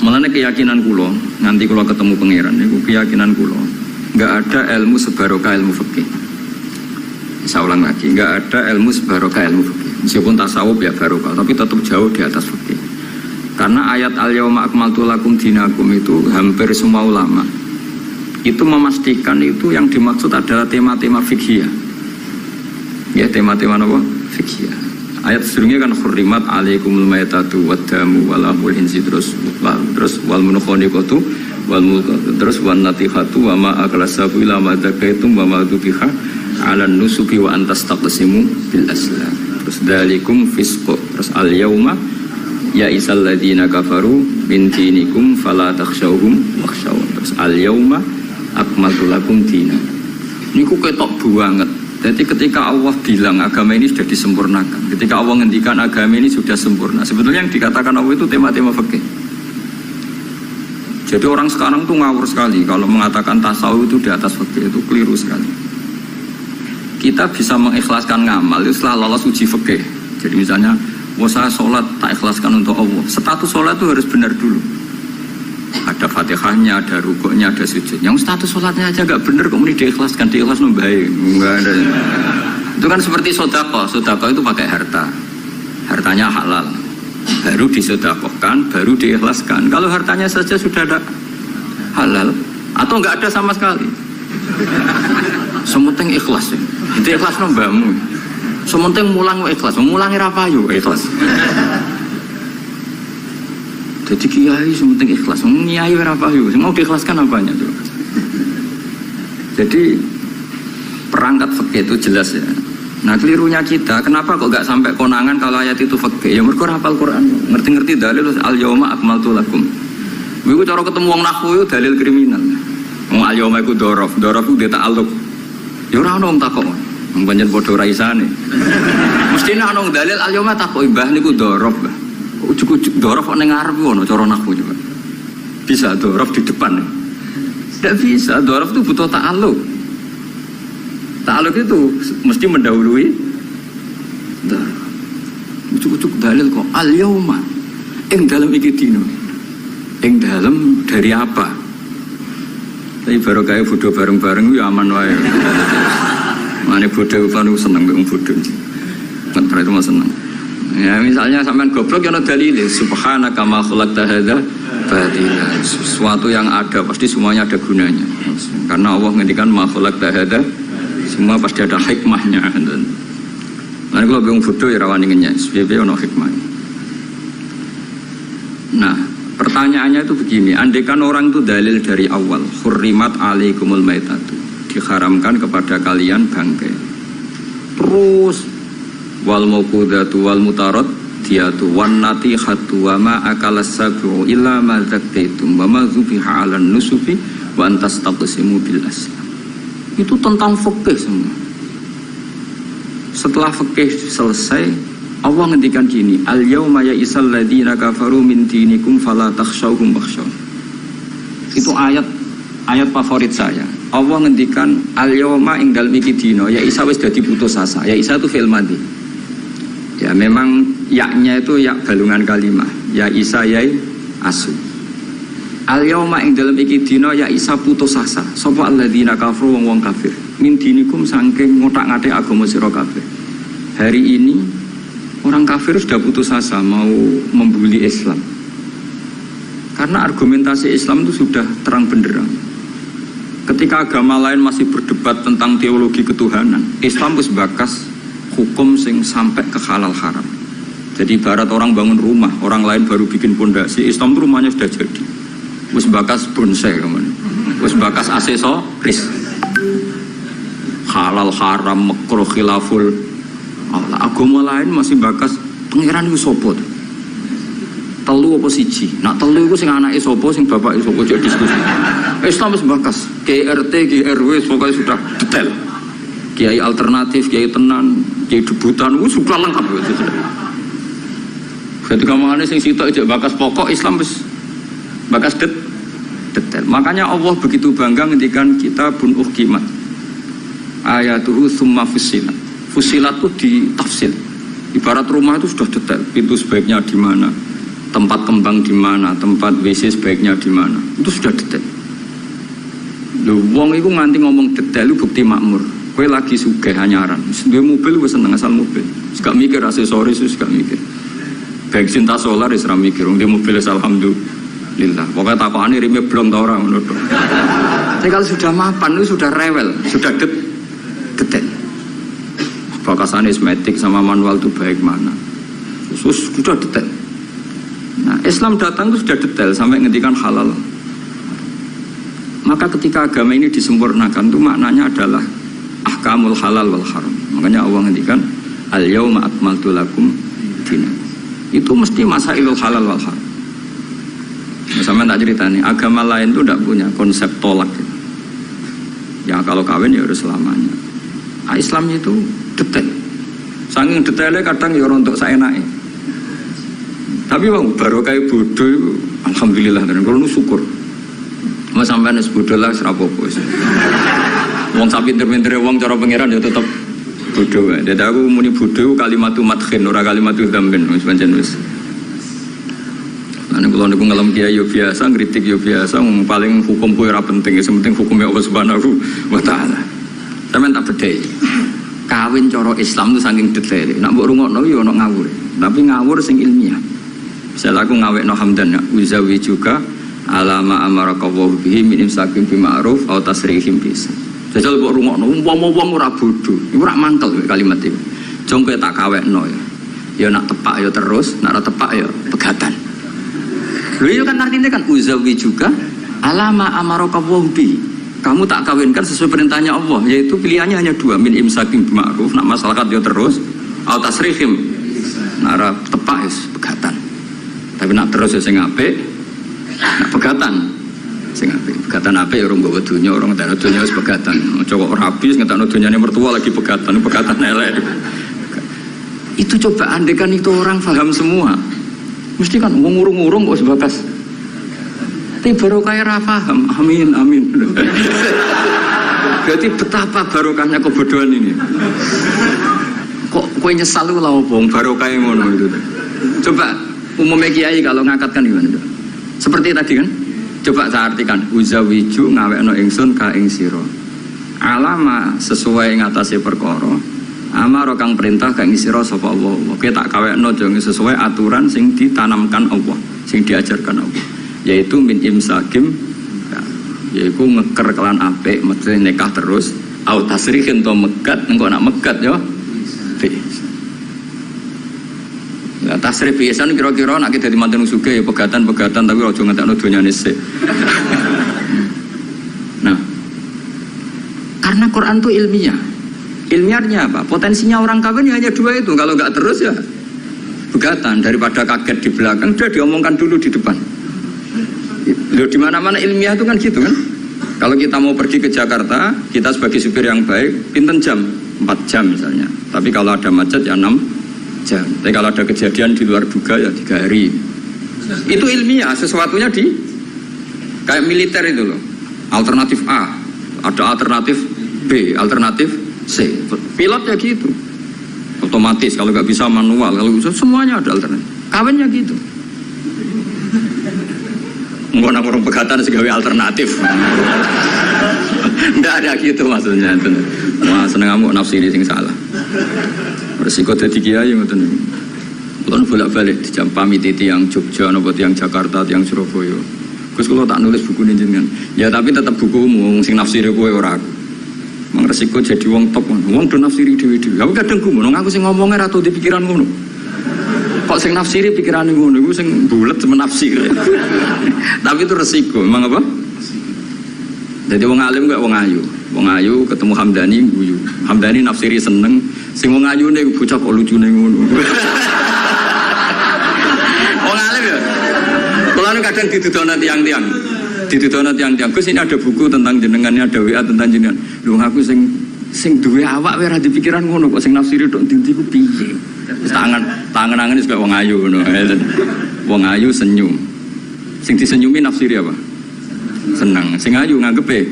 Mulane keyakinan kula, nganti kula ketemu pangeran niku keyakinan kula, enggak ada ilmu sebarokah ilmu fikih. Saya ulang lagi, enggak ada ilmu sebarokah ilmu fikih. Meskipun tasawuf ya barokah, tapi tetap jauh di atas fikih. Karena ayat al-yauma akmaltu lakum dinakum itu hampir semua ulama itu memastikan itu yang dimaksud adalah tema-tema fikih. Ya, tema-tema apa? Fikih. Ayat sebelumnya kan hurrimat alaikumul maitatu waddamu walahul hinsi terus wal munkhaniqatu wal terus wan natihatu wa ma aklasabu ila ma zakaitum wa ma dubiha ala nusubi wa antas taqsimu bil aslam. Terus dalikum fisqu. Terus al yauma ya isal ladina kafaru min dinikum fala takhshawhum wakhshawun. Terus al yauma akmaltu lakum dinakum. Niku ketok banget. Jadi ketika Allah bilang agama ini sudah disempurnakan, ketika Allah ngendikan agama ini sudah sempurna, sebetulnya yang dikatakan Allah itu tema-tema fikih. Jadi orang sekarang tuh ngawur sekali kalau mengatakan tasawuf itu di atas fikih, itu keliru sekali. Kita bisa mengikhlaskan ngamal itu setelah lolos uji fikih. Jadi misalnya, saya sholat tak ikhlaskan untuk Allah, status sholat itu harus benar dulu. Ada fatihahnya, ada rukuknya, ada sujud. Yang status sholatnya aja gak bener, kemudian diikhlaskan, diikhlaskan baik. Enggak ada. Itu kan seperti sodako. Sodako itu pakai harta. Hartanya halal. Baru disodakokan, baru diikhlaskan. Kalau hartanya saja sudah ada halal, atau gak ada sama sekali. Sementing ikhlas. Itu ikhlas mbakmu. Sementing mulang ikhlas. Mulangi rapayu ikhlas. Jadi kiai sementing ikhlas, kiai berapa yuk? Mau diikhlaskan apanya tuh? Jadi perangkat fikih itu jelas ya. Nah kelirunya kita, kenapa kok gak sampai konangan kalau ayat itu fikih? Ya mereka hafal Quran, ngerti-ngerti dalil al yauma akmaltu lakum. Iku cara ketemu wong nahwu itu dalil kriminal. Wong al yauma iku dzaraf itu ta'alluq. Ya ora ono wong takok. Wong pancen padha ra isane. Mestine ono dalil al yauma takok mbah niku dzaraf. Ujuk-ujuk dorof ning ngarep ngono cara nahwu juga. Bisa dorof di depan. Tidak bisa, dorof itu butuh ta'alluq. Ta'alluq itu mesti mendahului dorof. Ujuk-ujuk dalil kok al yauma ing dalem iki dino. Ing dalem dari apa? Tapi baru kayak bodoh bareng-bareng ya aman wae. Mane bodoh kan seneng wong bodoh. Kan itu mah seneng. Ya misalnya sampean goblok ya ana dalile subhanaka ma khalaqta hadza batila. Sesuatu yang ada pasti semuanya ada gunanya. Karena Allah ngendikan ma khalaqta hadza semua pasti ada hikmahnya. Lan kalau bingung bodoh ya rawani ngenyek, sebab ono hikmah. Nah, pertanyaannya itu begini, andaikan orang itu dalil dari awal, hurrimat alaikumul maitatu, diharamkan kepada kalian bangkai. Terus wal mauqudatu wal mutarad diatu wan natihatu wa ma akalas sabu illa ma zakaitum wa ma zubiha 'alan nusufi wa antas taqsimu bil aslam. Itu tentang fikih semua. Setelah fikih selesai, Allah ngendikan gini, al yauma ya'isal ladzina kafaru min dinikum fala takhshawhum wakhshaw. Itu ayat favorit saya. Allah ngendikan al yauma ing dalem iki dina ya isa wis dadi putus asa. Ya isa itu fi'il madhi. Ya memang yaknya itu yak balungan kalimah. Ya isa yai asu. Al yauma ing dalem iki dina ya isa putus asa. Sapa alladzina kafaru wong kafir. Min dinikum saking ngotak-ngatik agama sira kabeh. Hari ini orang kafir sudah putus asa mau membuli Islam. Karena argumentasi Islam itu sudah terang benderang. Ketika agama lain masih berdebat tentang teologi ketuhanan, Islam wis bakas hukum sing sampai ke halal haram. Jadi ibarat orang bangun rumah, orang lain baru bikin pondasi, Islam itu rumahnya sudah jadi. Wis bakas bonsai kemana? Wis bakas aksesoris. Halal haram makruh khilaful. Agama lain masih bakas pangeran itu sapa? Telu apa siji? Nak telu itu sing anake sapa, sing bapake sapa jadi diskusi. Islam wis bakas, KRT, KRW pokoknya sudah detail. Kiai alternatif, kiai tenan, kiai debutan, sudah lengkap itu sudah. Ketika mana sing sitok ijek bakas pokok Islam wis bakas detail. Makanya Allah begitu bangga ngendikan kitabun uhkimat. Ayatuhu summa fussilat. Fussilat itu ditafsir. Ibarat rumah itu sudah detail, pintu sebaiknya di mana, tempat kembang di mana, tempat WC sebaiknya di mana. Itu sudah detail. Lho wong iku nganti ngomong detail itu bukti makmur. Kowe lagi sugih anyaran. Duwe mobil wis seneng asal mobil. Gak mikir aksesoris, wis gak mikir. Bensin tas solar wis ra mikir, wong mobil alhamdulillah. Pokoknya takokane rime blong ta ora ngono tok. Tapi kalau sudah mapan itu sudah rewel, sudah detail. Bakasan esmetik sama manual itu baik mana. Sudah detail. Nah, Islam datang itu sudah detail sampai ngendikan halal. Maka ketika agama ini disempurnakan itu maknanya adalah ahkamul halal wal haram. Makanya Allah ngendikan al-yauma akmaltu lakum dinakum. Itu mesti masailul halal wal haram. Sama tak ceritanya, agama lain itu tidak punya konsep tolak. Ya kalau kawin ya harus selamanya. Nah, Islam itu detail. Saking detailnya kadang ya untuk seenaknya. Tapi bang baru kayak bodoh itu, alhamdulillah dan kalau nu syukur. Mau sampai nes bodoh lah serapopo. Wong sapi pinter-pinter wong cara pangeran ya tetap bodoh. Jadi aku muni bodoh kalimatu madkhin ora kalimatu dzambin wis pancen wis. Nek kula niku ngelem kiai yo biasa, ngritik yo biasa, paling hukum kuwi ora penting, sing penting hukume Allah Subhanahu wa taala. Sampeyan tak bedhei. Kawin cara Islam itu saking detail. Nek mbok rungokno yo ono ngawur. Tapi ngawur sing ilmiah. Misal aku ngawekno hamdan ya, uzawi juga alama amarakallahu bihi min imsakin bi ma'ruf aw tasrihim bis. Jajal mbok rungokno umpama wong ora bodho, iku ora mangkel kalimat iki. Jong kowe tak kawekno ya. Ya nak tepak ya terus, nak ora tepak ya pegatan. Lho itu kan artinya kan uzawi juga alama amarakallahu bihi. Kamu tak kawinkan sesuai perintahnya Allah, yaitu pilihannya hanya dua, min imsakin bi ma'ruf, nak masyarakat ya terus, aw tasrihim. Nak ora tepak ya pegatan. Tapi nak terus ya sing apik, nak pegatan sing apik. Pegatan apik ya urung nggawa donya, urung ngentekno donya wis pegatan. Aja kok rabi ngentekno donyane mertua lagi pegatan elek. Itu coba andekan itu orang paham semua. Mesti kan ngurung-ngurung kok sebatas. Tapi barokah ra paham. Amin. Berarti betapa barokahnya kebodohan ini. Kok kowe nyesal lu lha opo barokah ngono itu. Coba umumnya kiai kalau ngangkatkan gimana? Seperti tadi kan? Coba saya artikan uzawiju ngawekno ingsun ka ing sira. Alama sesuai ngatasi perkara. Amaro kang perintah ka ing sira sapa Allah. Oke tak kawekno jeng sesuai aturan sing ditanamkan Allah, sing diajarkan Allah. Yaitu min imsakim yaitu ngeker kelan apik mesti nikah terus au tasrihin to megat engko nak megat ya. Nah, tasrih biasa kira-kira nak dadi manten sugih ya pegatan tapi aja ngentekno donyane sik. Nah, karena Quran itu ilmiah. Ilmiahnya apa? Potensinya orang kawin ya hanya dua itu. Kalau nggak terus ya pegatan. Daripada kaget di belakang, sudah diomongkan dulu di depan. Loh, di mana-mana ilmiah itu kan gitu kan? Kalau kita mau pergi ke Jakarta, kita sebagai supir yang baik, pinten jam? 4 jam misalnya. Tapi kalau ada macet ya 6 jam. Tapi kalau ada kejadian di luar duga ya 3 hari. Itu ilmiah, sesuatunya di kayak militer itu loh. Alternatif A, ada alternatif B, alternatif C. Pilotnya gitu. Otomatis kalau nggak bisa manual, kalau bisa semuanya ada alternatif. Kawinnya gitu. Nggak orang pegatan segawe alternatif. Nggak ada gitu maksudnya. Wah seneng kamu nafsiri sing salah. Resiko dadi kiai ngoten niku. Kulon bolak-balik dijampami tiyang Jogja napa tiyang Jakarta, tiyang Surabaya. Gus kula tak nulis buku jenengan. Ya tapi tetap bukumu sing nafsiri kowe ora aku. Mang resiko jadi wong top. Wong do nafsiri dhewe-dhewe. Aku kadang gumun aku sing ngomongnya ra tau di pikiran ngono. Kok sing nafsiri pikirane ngono iku sing bulet menafsir. Tapi itu resiko, memang apa? Jadi wong alim gak wong ayu. Wong ayu ketemu Hamdani guyu. Hamdani nafsiri seneng, sing wong ayune bocah kok lucune ngono. Wong alim ya. Kalau kadang ditudono tiang-tiang. Ditudono tiang-tiang. Gus ini ada buku tentang jenengannya, ada WA tentang jenengan. Lho aku sing duwe awak wae ra dipikiran ngono kok sing nafsiri tok ndi ku piye. Tangan-tangan wis kaya wong ayu ngono. Wong ayu senyum. Sing disenyumi nafsiri apa? Senang. Sing ayu nganggepe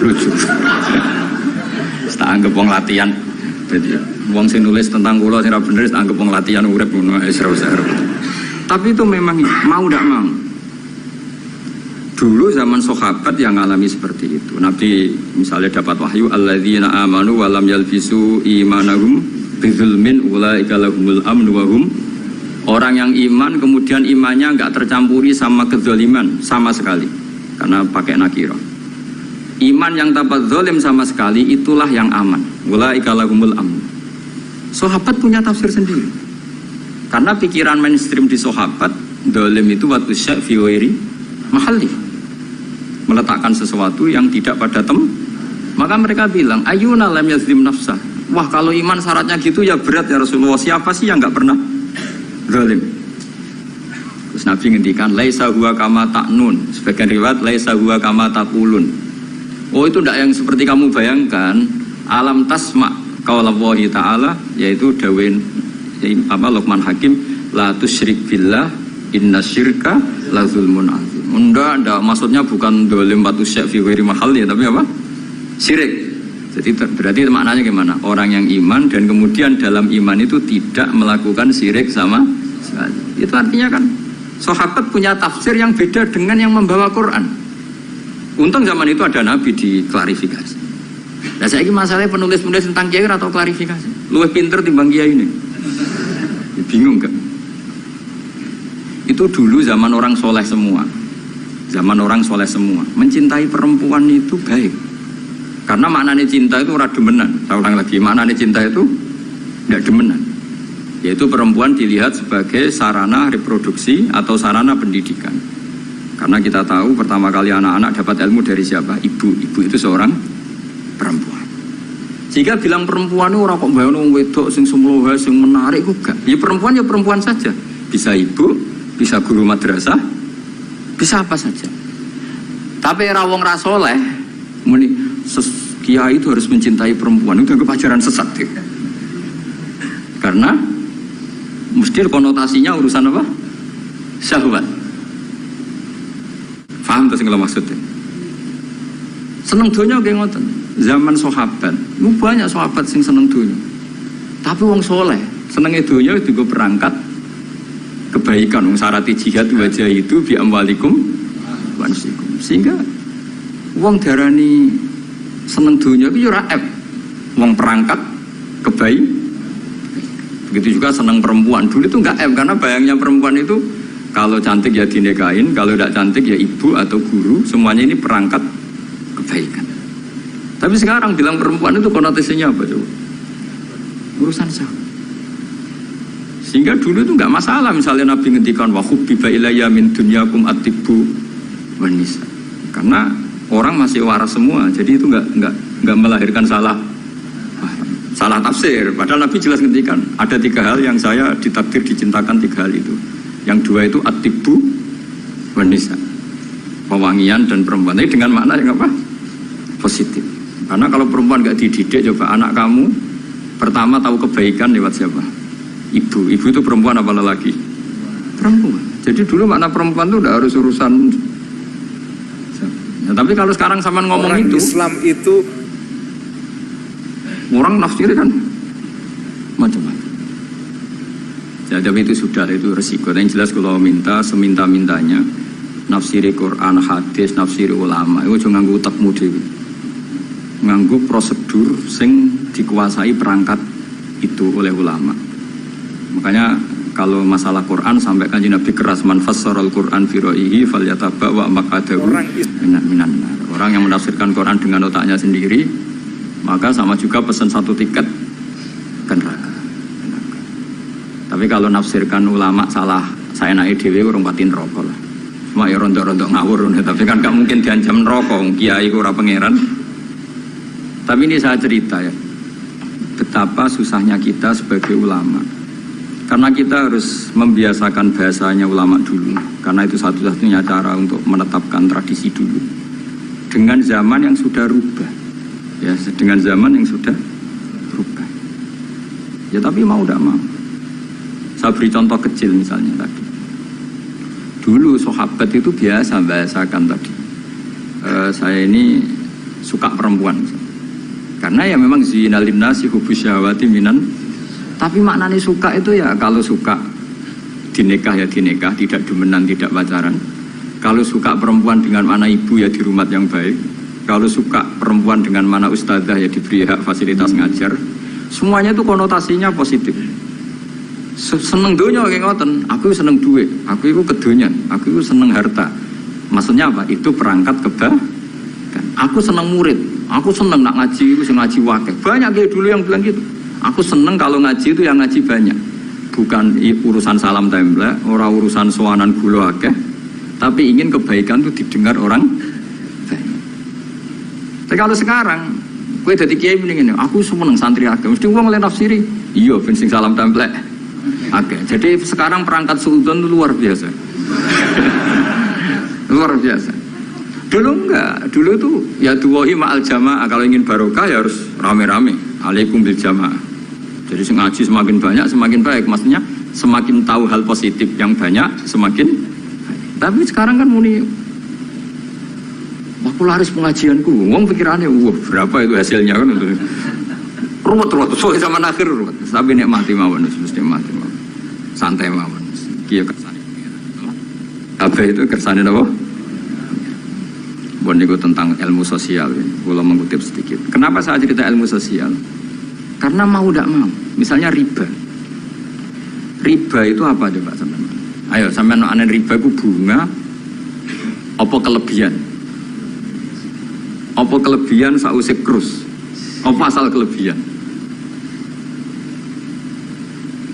lucu. Tak anggap wong latihan. Jadi wong sing nulis tentang kula sing ra bener tak anggap wong latihan urip ngono wis ora usah. Tapi itu memang mau tidak mau. Dulu zaman sahabat yang ngalami seperti itu. Nabi misalnya dapat wahyu alladzina amanu wa lam yalbisu imanahum bidzulmin ulaika lahumul amnu wa hum. Orang yang iman kemudian imannya enggak tercampuri sama kezaliman sama sekali. Karena pakai nakirah. Iman yang tanpa zalim sama sekali itulah yang aman. Ulaika lahumul amnu. Sahabat punya tafsir sendiri. Karena pikiran mainstream di sahabat, zalim itu wa tusya fi ghairi mahalli. Meletakkan sesuatu yang tidak pada maka mereka bilang ayyuna lam yazlim nafsah. Wah kalau iman syaratnya gitu ya berat ya Rasulullah, siapa sih yang gak pernah zalim? Terus Nabi ngendikan laisa huwa kama ta'nun, sebagian riwayat laisa huwa kama taqulun. Oh itu tidak yang seperti kamu bayangkan. Alam tasma qaulallahi ta'ala, yaitu dawuh Luqman Hakim, la tusyrik billah inna syirka la zulmun azim. Enggak, maksudnya bukan dolim batu syak fi ghairi mahal ya, tapi apa? Syirik. Jadi berarti maknanya gimana? Orang yang iman dan kemudian dalam iman itu tidak melakukan syirik sama sekali. Itu artinya kan sahabat punya tafsir yang beda dengan yang membawa Quran. Untung zaman itu ada Nabi diklarifikasi. Nah saya ini masalahnya penulis-penulis tentang kiai atau klarifikasi. Luwih pinter timbang kiai ini. Bingung gak? Itu dulu zaman orang soleh semua. Zaman orang soleh semua mencintai perempuan itu baik, karena maknanya cinta itu ora demenan. Saya ulang lagi, maknanya cinta itu tidak demenan, yaitu perempuan dilihat sebagai sarana reproduksi atau sarana pendidikan. Karena kita tahu pertama kali anak-anak dapat ilmu dari siapa? Ibu itu seorang perempuan. Jika bilang perempuan itu orang kok bayang wedok sing semloha sing menarik kok gak. Ya perempuan saja, bisa ibu, bisa guru madrasah, bisa apa saja. Tapi rawong rasoleh muni kiai itu harus mencintai perempuan, itu ajaran sesat deh. Karena mesti konotasinya urusan apa? Syahwat. Paham tuh sing maksudnya? Seneng donya kayak ngoten. Zaman sahabat, banyak sahabat sing seneng donya. Tapi wong soleh senenge donya juga perangkat kebaikan, syarat jihad wajah itu bi amwalikum wansikum. Sehingga wong darani seneng dunia itu ora ep. Wong perangkat kebaikan. Begitu juga seneng perempuan. Dulu itu enggak ep, karena bayangnya perempuan itu kalau cantik ya dinikahin, kalau tidak cantik ya ibu atau guru, semuanya ini perangkat kebaikan. Tapi sekarang bilang perempuan itu konotasinya apa coba? Urusan sah. Sehingga dulu itu enggak masalah, misalnya Nabi ngendikan wa hubbiba ilayya min dunyakum at-tibbu wan nisa. Karena orang masih waras semua, jadi itu enggak melahirkan salah tafsir. Padahal Nabi jelas ngendikan ada 3 hal yang saya ditakdir dicintakan, 3 hal itu. Yang 2 itu at-tibbu wan nisa. Pewangian dan perempuan. Ini dengan makna yang apa? Positif. Karena kalau perempuan enggak dididik, coba anak kamu pertama tahu kebaikan lewat siapa? Ibu itu perempuan apa lelaki? Perempuan. Jadi dulu makna perempuan itu udah harus urusan. Ya, tapi kalau sekarang sama ngomong orang itu Islam itu orang nafsir kan macam-macam. Ya, tapi itu sudah, itu resiko. Yang jelas kalau minta seminta-mintanya nafsiri Quran, hadis, nafsiri ulama, itu jangan nganggo utekmu dhewe. Nganggo prosedur sing dikuasai perangkat itu oleh ulama. Makanya kalau masalah Quran sampai Kanjeng Nabi keras, man fassarul Quran fi ra'yihi falyatabwa maqadahu minan nar. Orang yang menafsirkan Quran dengan otaknya sendiri, maka sama juga pesan 1 tiket ke neraka. Tapi kalau nafsirkan ulama salah, saya naik dhewe urung pati neraka lah. Cuma ya rontok-rontok ngawur, tapi kan gak mungkin diancam neraka, kiai ora pangeran. Tapi ini saya cerita ya, betapa susahnya kita sebagai ulama. Karena kita harus membiasakan bahasanya ulama dulu, karena itu satu-satunya cara untuk menetapkan tradisi dulu. Dengan zaman yang sudah rubah, ya, dengan zaman yang sudah rubah. Ya tapi mau tidak mau. Saya beri contoh kecil misalnya tadi. Dulu sahabat itu biasa bahasakan tadi. Saya ini suka perempuan, karena ya memang zina linnasi hubbus syahawati minan. Tapi maknanya suka itu ya kalau suka dinikah ya dinikah, tidak demenan, tidak pacaran. Kalau suka perempuan dengan mana ibu ya di rumah yang baik. Kalau suka perempuan dengan mana ustadzah ya diberi hak fasilitas ngajar. Semuanya itu konotasinya positif. Seneng dunia kayak ngoten, aku seneng duit, aku itu kedonyan, aku itu seneng harta. Maksudnya apa? Itu perangkat kebaikan. Aku seneng murid, aku seneng nak ngaji itu ngaji wakil. Banyak kayak dulu yang bilang gitu. Aku seneng kalau ngaji itu yang ngaji banyak. Bukan urusan salam template, orang urusan sowanan gula akeh, tapi ingin kebaikan itu didengar orang banyak. Tapi kalau sekarang, gue jadi kiai mendingin, aku seneng santri akeh, mesti uang oleh nafsiri. Iya, bensin salam template. Oke, jadi sekarang perangkat sultan itu luar biasa. Luar biasa. Dulu enggak, dulu itu ya duwahi ma'al jamaah, kalau ingin barokah ya harus rame-rame. Alaikum bil jamaah. Jadi ngaji semakin banyak semakin baik, maksudnya semakin tahu hal positif yang banyak semakin baik. Tapi sekarang kan muni popularis pengajianku, wong pikirannya berapa itu hasilnya kan itu. Ruwet soalnya zaman akhir ruwet. Tapi nikmati mawon, mesti nikmati mawon. Santai mawon. Kiye kersane. Apa itu kersane apa? Bon niku tentang ilmu sosial. Kula mengutip sedikit. Kenapa saya cerita ilmu sosial? Karena mau tidak mau. Misalnya riba. Riba itu apa coba sampean? Ayo sampean anen riba itu bunga apa kelebihan? Apa kelebihan sausé krus? Apa asal kelebihan?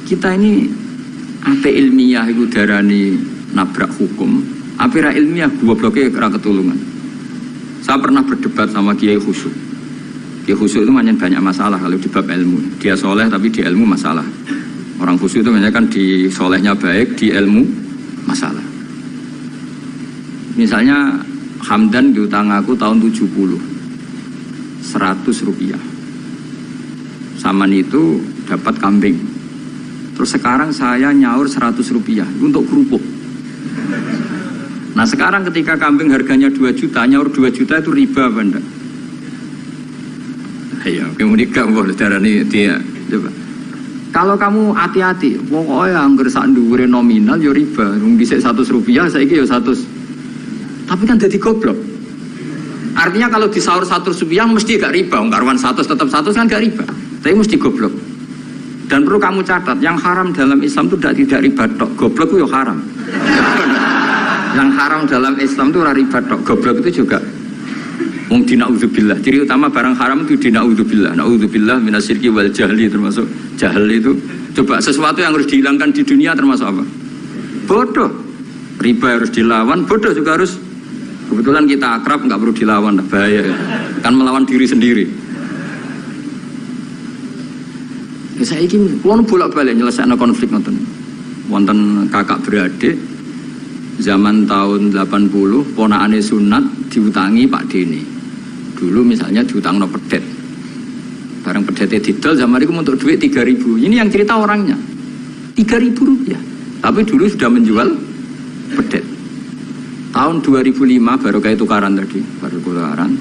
Kita ini apa ilmiah itu darani nabrak hukum, apa ilmiah gua bloknya kera ketulungan. Saya pernah berdebat sama Kiai Khusyuk. Kiai Khusyuk itu banyak masalah kalau di bab ilmu. Dia soleh tapi di ilmu masalah. Orang Khusyuk itu banyak kan di solehnya baik, di ilmu masalah. Misalnya Hamdan diutang aku tahun 70, 100 rupiah. Saman itu dapat kambing. Terus sekarang saya nyaur 100 rupiah untuk kerupuk. Nah sekarang ketika kambing harganya 2 juta, nyaur 2 juta itu riba apa enggak? Ayo, kemudian boleh darani dia. Coba. Kalau kamu hati-hati, pokoknya anggar sak dhuwure nominal ya riba. Rung dhisik 100 rupiah, saiki ya 100. Tapi kan jadi goblok. Artinya kalau disaur 100 rupiah mesti gak riba. Karuan 100 tetap 100 kan gak riba. Tapi mesti goblok. Dan perlu kamu catat, yang haram dalam Islam itu tidak riba tok, goblok itu ya haram. Yang haram dalam Islam itu riba tok, goblok itu juga. Wong dina'udzubillah. Ciri utama barang haram itu dina'udzubillah. Na'udzubillah minasyirki wal jahli, termasuk jahil itu. Coba sesuatu yang harus dihilangkan di dunia termasuk apa? Bodoh. Riba harus dilawan, bodoh juga harus. Kebetulan kita akrab, nggak perlu dilawan, bahaya. Kan melawan diri sendiri. Saya ingin, kalau bolak-balik nyelesaikan konflik nonton. Wonten kakak beradik, zaman tahun 80, ponakane sunat diutangi Pak Dene. Dulu misalnya diutang no pedet. Barang pedetnya didol, zaman itu untuk duit 3.000. Ini yang cerita orangnya. 3.000 rupiah. Tapi dulu sudah menjual pedet. Tahun 2005 baru kayak tukaran tadi, baru tukaran.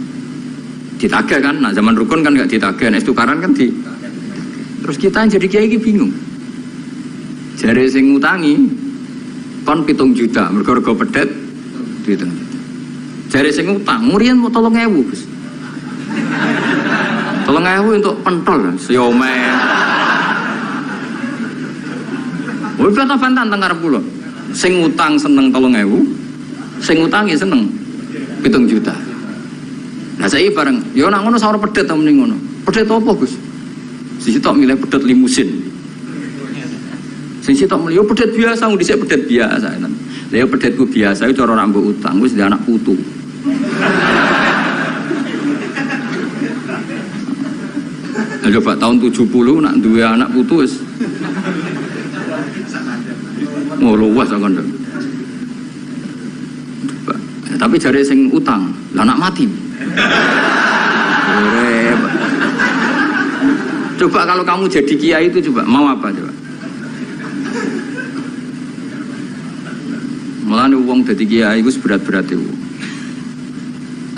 Ditagih kan, nah zaman rukun kan nggak ditagih, nah tukaran kan di. Terus kita jadi kiai bingung. Jare sing ngutangi kon 7 juta, mergo pedet duit. Jare sing ngutang, murian mau 3.000, Gus. 3.000 untuk pentol, siomay. Woi bantah-bantah teng arep kula. Sing ngutang seneng 3.000, sing ngutangi seneng 7 juta. Nah saiki bareng, ya nak ngono saur pedet ta mending ngono. Pedet apa, Gus? Sing sitok milih pedet limusin. Sing sitok milih yo pedet biasa, wong dhisik pedet biasa. Lah yo pedetku biasa iku cara rambut utang wis ndek anak putu. Coba tahun 70 nak duwe anak putu wis luas kon. Tapi jare sing utang, lah anak mati. Coba kalau kamu jadi kiai itu coba mau apa coba? Mulane wong dadi kiai iku berat-berat itu.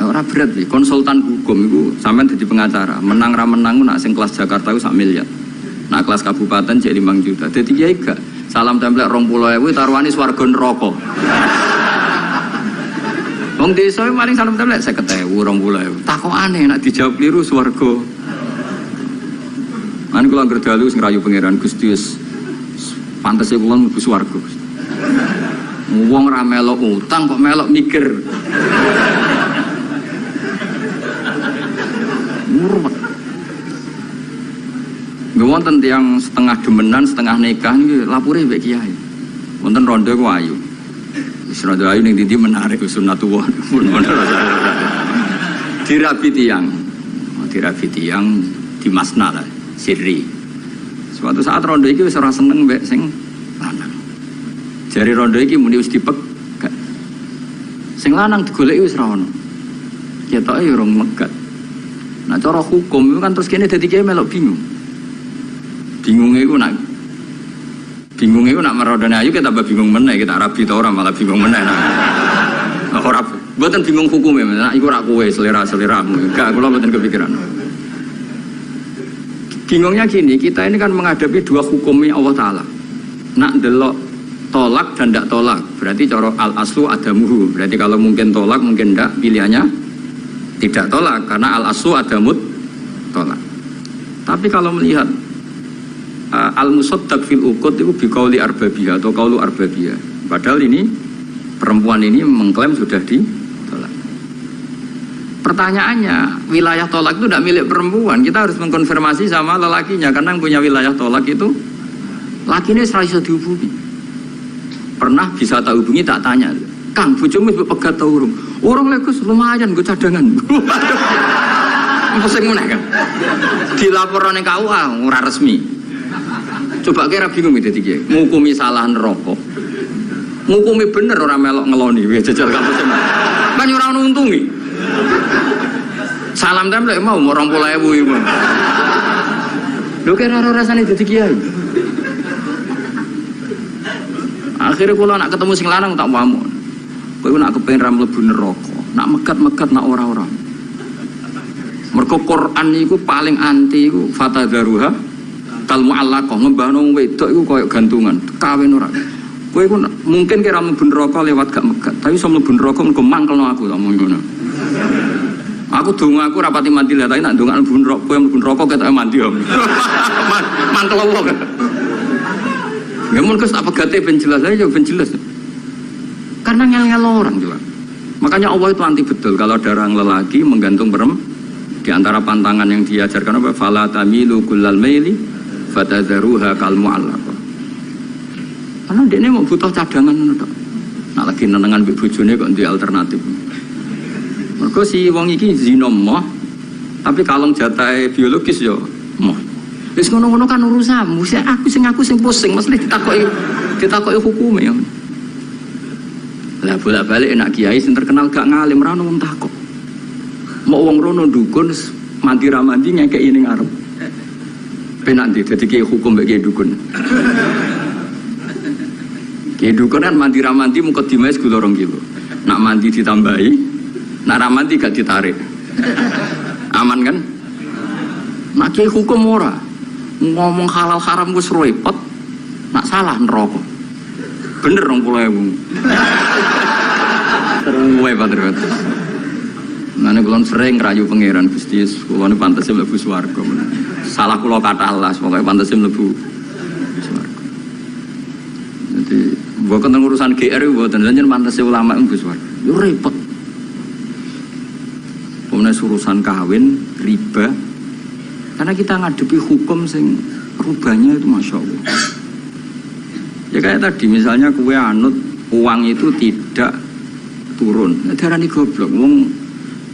Ora berat iki, konsultan hukum iku sampean dadi pengacara, menang ra menang nak sing kelas Jakarta iku 1 miliar. Nak kelas kabupaten jadi 5 juta. Dadi kiai gak. Salam template 20.000 taruhane swarga neraka. Wong desa maring salam template 50.000 20.000. Takokane nek dijawab keliru swarga. Kan kula anggere dalu sing rayu pangeran Gusti wis pantese kula mlebu swarga. Wong ra melok utang kok melok mikir. Murwet. Nggih wonten tiyang setengah demenan, setengah nikah niki lapure mbek kiai. Wonten rondo ku ayu. Wis rondo ayu ning ndi menarik sunatullah. Dirabi tiyang. Dirabi tiyang di Masna lah, sirri. Suatu saat rondo iki wis ora seneng mbek sing lanang. Jari rondo iki muni wis dipegat. Sing lanang digoleki wis ra ono. Ketoke ya urung megat. Nah cara hukum itu kan terus kene dadi kiai melok bingung. Bingungnya itu nak merodone ayu kita tambah bingung meneh, kita rabi ta ora malah bingung meneh. Nah, ora mboten bingung hukume, nek iku ora kowe selera-seleramu. Enggak, kula mboten kepikiran. Bingungnya gini, kita ini kan menghadapi dua hukumnya Allah Ta'ala. Nak delok tolak dan ndak tolak, berarti cara al-aslu adamuhu. Berarti kalau mungkin tolak, mungkin ndak, pilihannya tidak tolak karena al-aslu adamut tolak. Tapi kalau melihat al-musaddaq fil uqud itu biqauli arbabiyah atau qaulu arbabiyah. Padahal ini perempuan ini mengklaim sudah ditolak. Pertanyaannya, wilayah tolak itu tidak milik perempuan. Kita harus mengkonfirmasi sama lelakinya karena yang punya wilayah tolak itu lakinya ora iso dihubungi. Pernah bisa tak hubungi tak tanya, "Kang, bojomu wis pegat ta urung?" "Urung lek Gus, lumayan nggo cadangan." Pusing meneh kan. Dilaporane KUA ora resmi. Coba kira bingung dadi kiye. Ngukumi salah neraka. Ngukumi bener ora melok ngeloni wis jajal kampus. Kan ora ono untungi. Salam template mau 20.000 iki. Lho kira ora rasane dadi kiai. Akhirnya kula nak ketemu sing lanang tak pamuk. Kowe nak kepengin ra mlebu neraka, nak megat-megat nak ora-ora. Mergo Quran niku paling anti iku fatadzaruha kal mu'allaqah, ngembahno wong wedok iku koyo gantungan, kawin ora. Kowe iku mungkin kira mlebu neraka lewat gak megat, tapi iso mlebu neraka mergo mangkelno aku tak mung ngono. Aku donga aku rapati mandi lah, tapi nak ndongakno mlebu neraka, kowe mlebu neraka ketoke mandi om. Mangkel wong. Ya mun kes tak pegate ben jelas aja ben jelas. Karena ngel-ngel orang jelas. Makanya Allah itu anti betul kalau ada orang lelaki menggantung perempuan. Di antara pantangan yang diajarkan apa? Fala tamilu kullal maili fatadzaruha kal mu'allaqah. Karena dia ini mau butuh cadangan tok. Nak lagi nenengan mbek bojone kok duwe alternatif. Mergo si wong iki zina moh, tapi kalong jatahe biologis yo moh. Wis ngono-ngono kan urusanmu, aku sing pusing, mesti ditakoki hukume ya. Lah bolak-balik enak kiai sing terkenal gak ngalim ra ono wong takok. Mau wong rono dukun mandi ra mandi ngekeki ning arep. Penak ndi dadi kiai hukum mbek kiai dukun. Kiai dukun kan mandi ra mandi mung kedime segula 2 kilo. Nak mandi ditambahi, nak ra mandi gak ditarik. Aman kan? Nak kiai hukum ora. Ngomong halal haram wis repot, nak salah neraka. Bener 20.000. Terus padha. Mane kula sering rayu pangeran Gusti, kula ne pantes mlebu swarga. Salah kula kathah las, pokoke pantes mlebu swarga. Jadi bukan urusan GR mboten njen pantes ulama mlebu swarga. Yo repot. Pemene urusan kawin, riba. Karena kita ngadepi hukum sing rubahnya itu Masya Allah. Ya kayak tadi misalnya kue anut uang itu tidak turun. Darani goblok. Wong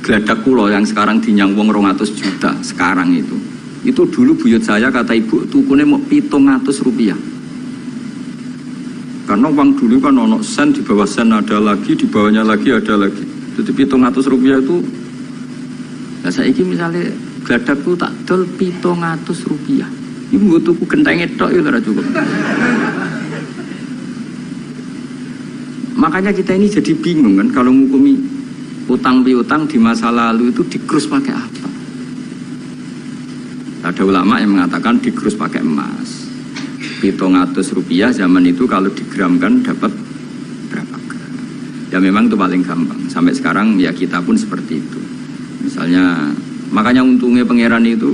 gladak kulo yang sekarang dinyang wong 200 juta sekarang itu. Itu dulu buyut saya kata ibu tukune mau 700 rupiah. Karena uang dulu kan ono sen, di bawah sen ada lagi, di bawahnya lagi ada lagi. Jadi 700 rupiah itu. Nah saiki misalnya gladakku tak dol 700 rupiah. Ibu gue tuku gentenge tok itu ora cukup. Makanya kita ini jadi bingung kan kalau ngukumi utang piutang di masa lalu itu dikrus pakai apa? Ada ulama yang mengatakan dikrus pakai emas. Rp700 zaman itu kalau digramkan dapat berapa gram. Ya memang itu paling gampang. Sampai sekarang ya kita pun seperti itu. Misalnya, makanya untungnya pangeran itu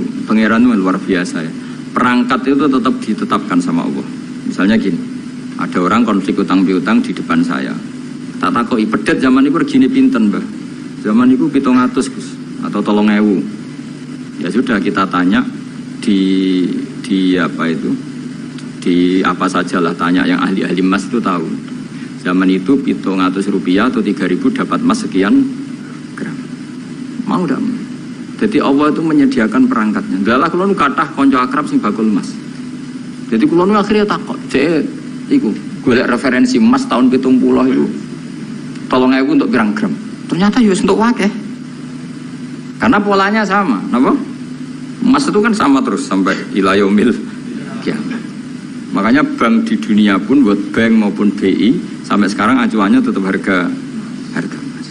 luar biasa ya. Perangkat itu tetap ditetapkan sama Allah. Misalnya gini, ada orang konflik utang piutang di depan saya. Tak takoki pedet zaman itu regine pinten, Mbah? Zaman itu 700 Gus atau 3.000. Ya sudah kita tanya di apa itu? Di apa sajalah tanya yang ahli-ahli emas itu tahu. Zaman itu Rp700 atau 3.000 dapat emas sekian gram. Mau enggak? Jadi Allah itu menyediakan perangkatnya. Dalah kula nu kathah kanca akrab sing bakul emas. Jadi kula nu akhirnya takok, "Cek iku golek referensi emas tahun 70 itu 3.000 untuk pirang gram." Ternyata ya untuk wakeh. Karena polanya sama, napa? Emas itu kan sama terus sampai ila yaumil kiamat. Makanya bank di dunia pun, buat bank maupun BI sampai sekarang acuannya tetap harga emas.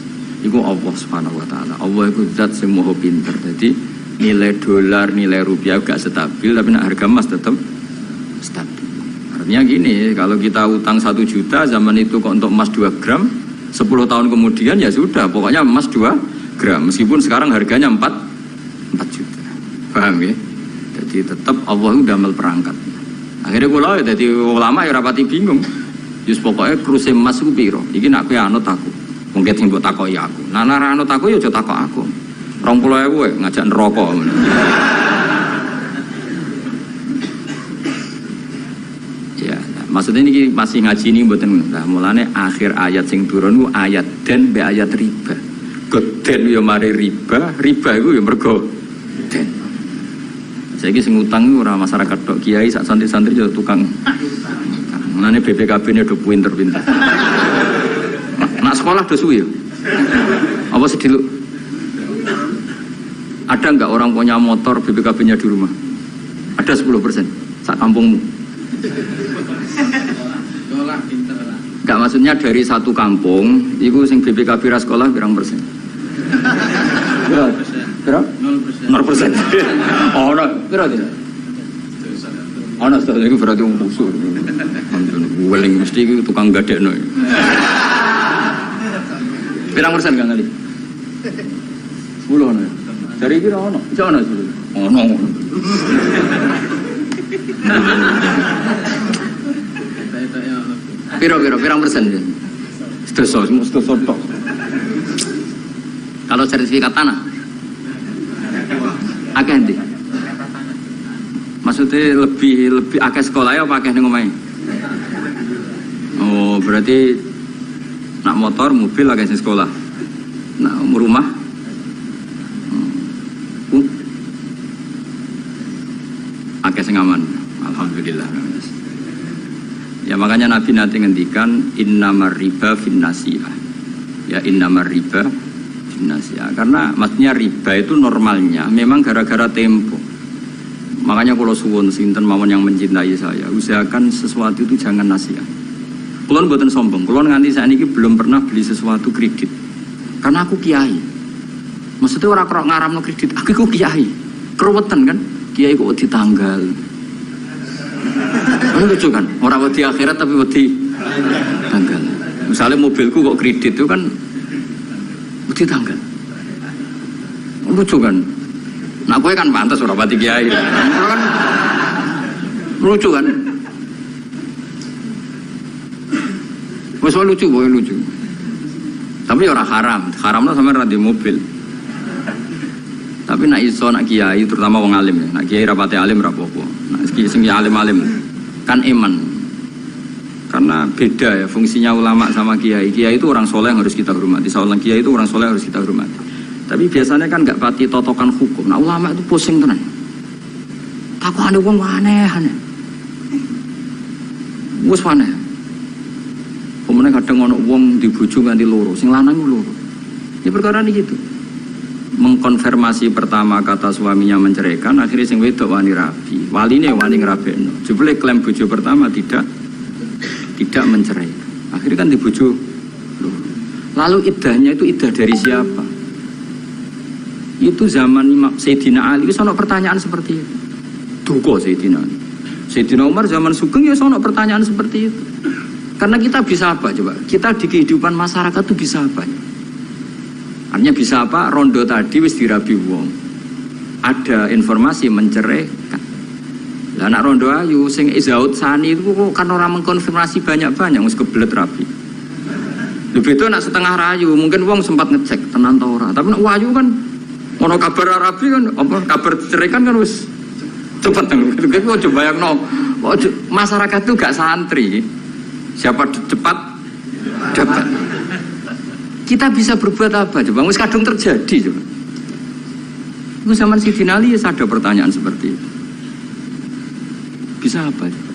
Iku Allah Subhanahu wa taala. Allah itu zat sing maha pinter. Jadi nilai dolar, nilai rupiah gak stabil, tapi harga emas tetap stabil. Artinya gini, kalau kita utang 1 juta zaman itu kok untuk emas 2 gram, 10 tahun kemudian ya sudah, pokoknya emas 2 gram. Meskipun sekarang harganya 4 juta. Paham ya? Jadi tetap Allah itu damel perangkat. Akhirnya kula jadi ulama ya rapati bingung. Yus pokoknya kruse emas ku piro? Iki nak kowe anut aku. Mungkin sing mbok takoki aku. Nah nek anut aku ya aja takok aku. 20.000 ngajak neraka. Ya, maksudnya ini masih ngaji ini mboten. Nah, mulane akhir ayat sing turun ku ayat den be ayat riba. Geden ya mari riba iku ya mergo den. Saiki sing utang ora masyarakat tok, kiai sak santri-santri yo tukang. Mulane BPKB-ne do pinter-pinter. Nak sekolah do suwi yo. Apa sediluk? Ada enggak orang punya motor BPKB-nya di rumah? Ada 10% sak kampungmu. Sekolah pinter lah. Enggak, maksudnya dari satu kampung iku sing BPKB ra sekolah pirang persen? Berapa? 0%. Oh, no. Berapa tidak? Oh, no. Itu berarti musuh. Weling mesti itu tukang gadek no. Berapa persen kan kali? 10 no. Dari kira ono. Jangan 10. Oh no. Berapa persen? Setelah tok. Kalau sertifikat tanah akeh ndi? Maksudnya lebih akeh sekolah ya apa akeh ning omahe? Oh, berarti nak motor, mobil akeh sing sekolah. Nak rumah akeh sing aman. Alhamdulillah. Ya makanya Nabi nanti ngendikan innamar riba finnasiyah. Ya innamar riba finnasiyah. Karena maksudnya riba itu normalnya memang gara-gara tempo. Makanya kalau suwun sinten mawon yang mencintai saya, usahakan sesuatu itu jangan nasihat. Kulon mboten sombong, kulon nganti saiki belum pernah beli sesuatu kredit. Karena aku kiai. Maksudnya orang kerok ngaramno kredit, aku kiai. Keruwetan kan? Kiai kok ditanggal. Ini lucu kan? Orang wedi akhirat tapi wedi tanggal. Misalnya mobilku kok kredit itu kan wedi tanggal. Lucu kan? Nah gue kan pantas orang pati kiai. Kan lucu kan? Wes lucu, boleh lucu. Tapi orang haramnya sama radio mobil. Tapi nak iso nak kiai, terutama wong alim ya. Nak kiai rapati alim rapopo. Nak sing alim-alim kan iman. Karena beda ya fungsinya ulama sama kiai. Kiai itu orang soleh yang harus kita hormati. Seorang kiai itu orang soleh yang harus kita hormati. Tapi biasanya kan nggak pati totokan hukum. Nah ulama itu pusing tenan. Takut ada uang aneh. Wes aneh. Kemudian kadang ono uang dibujuk nganti loro, sing lanang loro. Ini perkara ini gitu. Mengkonfirmasi pertama kata suaminya menceraikan, akhirnya sing wedok wani rabi. Waline wani ngrabekno. Jebule klaim bojo pertama tidak mencerai. Akhirnya kan dibujuk. Lalu iddahnya itu iddah dari siapa? Itu zaman Sayyidina Ali, itu ada pertanyaan seperti itu. Duko Sayyidina Ali. Sayyidina Umar zaman Sugeng ya sono pertanyaan seperti itu. Karena kita bisa apa coba? Kita di kehidupan masyarakat tuh bisa apa? Artinya bisa apa? Rondo tadi wis dirabi wong. Ada informasi menceraikan. Lah anak rondo ayu sing Izaud Sani itu kok kan orang mengkonfirmasi banyak-banyak wis kebelet rabi. Lebih itu nak setengah rayu, mungkin wong sempat ngecek tenan ta ora. Tapi nak wayu kan ono kabar rabi kan apa kabar cerai kan wis cepet kan. Kok coba bayangno. Masyarakat itu gak santri. Siapa cepat dapat. Kita bisa berbuat apa coba? Wis kadung terjadi coba. Itu zaman Sidina Ali ada pertanyaan seperti itu. Bisa apa coba?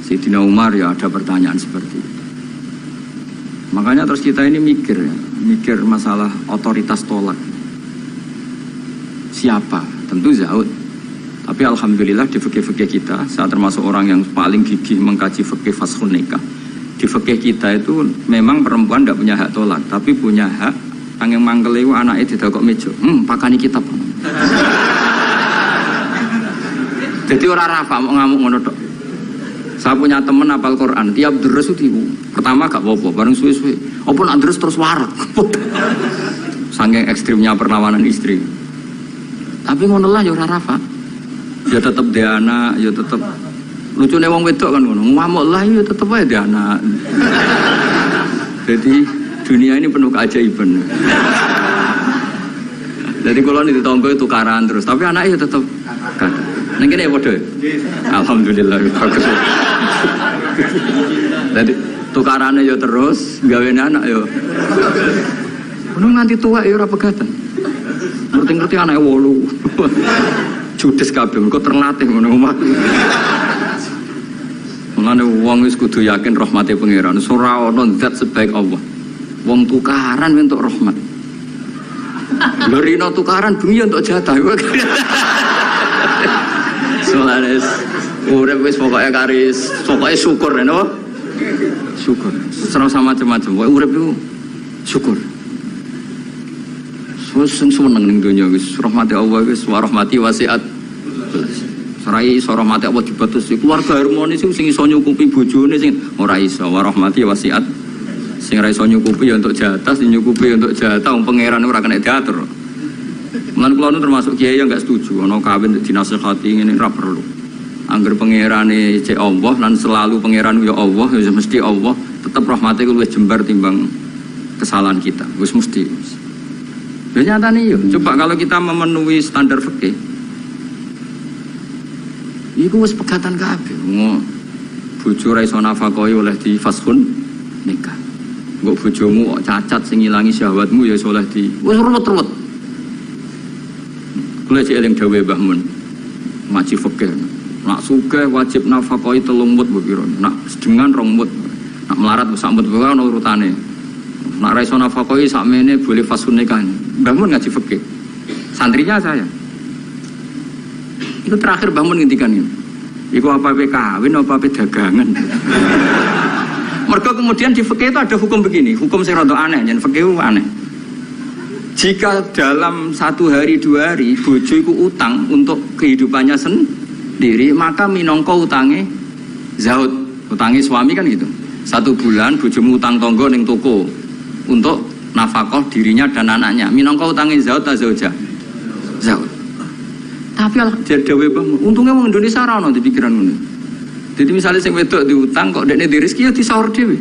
Sidina Umar ya ada pertanyaan seperti itu. Makanya terus kita ini mikir ya, mikir masalah otoritas tolak. Siapa? Tentu Zaud. Tapi alhamdulillah di fikih-fikih kita, saya termasuk orang yang paling gigih mengkaji fikih fashun nikah. Di fikih kita itu memang perempuan tidak punya hak tolak, tapi punya hak angin mangkel itu anaknya tidak kok mejo. Pakani kitab. Jadi orang rafa mau ngamuk ngono tok. Saya punya teman hafal Quran, tiap deres itu pertama gak apa-apa, bareng suwe-suwe. Apa nak deres terus warak. Saking ekstrimnya perlawanan istri. Tapi ngono lah ya ora rafa. Ya tetap dia anak, ya tetap lucunya wong wedok kan ngono. Ngamuk lah ya tetap aja dia anak. Jadi dunia ini penuh keajaiban. Jadi kalau di tonggo itu tukaran terus, tapi anaknya tetap kan. Neng kene padha. Alhamdulillah bagus. Jadi tukarannya ya terus, gaweane anak ya. Ono nganti tua ya ora pegatan. Ngerti-ngerti anake 8. Judes kabeh kok terlatih ngono omah. Mulane wong wis kudu yakin rahmate pangeran. Ora ono zat sebaik Allah. Wong tukaran entuk rahmat. Lho rino tukaran bengi untuk jatah. Solares urip wis pokoke karis, pokoke syukur ya napa? Syukur. Sama macam-macam. Pokoke urip iku syukur. Sing seneng ning donya wis rahmati Allah wis wa rahmati wasiat. Sarai iso rahmati Allah dibatus keluarga harmonis sing iso nyukupi bojone sing ora iso wa rahmati wasiat. Sing ora iso nyukupi ya untuk jatah, sing nyukupi untuk jatah wong pangeran ora kena diatur. Lan kula termasuk kiai yang enggak setuju ana kawin dinasihati ngene ora perlu. Angger pangerane cek Allah lan selalu pangeran ya Allah ya mesti Allah, tetep rahmate ku luwih jembar timbang kesalahan kita. Wis mesti. Ya nyata nih yuk, coba kalau kita memenuhi standar fikih, itu wis pegatan kabeh. Bojo ra iso nafakoi oleh di fashun nikah. Engko bojomu kok cacat sing ngilangi syahwatmu ya iso oleh di wis ruwet-ruwet. Kula cek eling dawuhe Mbah Mun. Ngaji fikih. Nak sugih wajib nafakoi 3 mut pira. Nak sedengan 2 mut. Nak melarat sak mut wae ana urutane. Nak ra iso nafakoi sakmene boleh fashun nikah. Mbah Mun ngaji fikih. Santrinya saya. Itu terakhir Mbah Mun ngendikan ini. Iku apa kawin apa dagangan. Mergo kemudian di fikih itu ada hukum begini, hukum sing rada aneh, yen fikih aneh. Jika dalam 1 hari 2 hari bojo iku utang untuk kehidupannya sendiri, maka minangka utange zaud, utange suami kan gitu. 1 bulan bojomu utang tonggo ning toko untuk nafkah dirinya dan anaknya. Minangka utange zaud ta zauja? Zaud. Tapi dhewe untungnya wong Indonesia ora ono di pikiran ngono. Jadi misalnya sing wedok diutang kok dekne di rezeki ya disaur dhewe.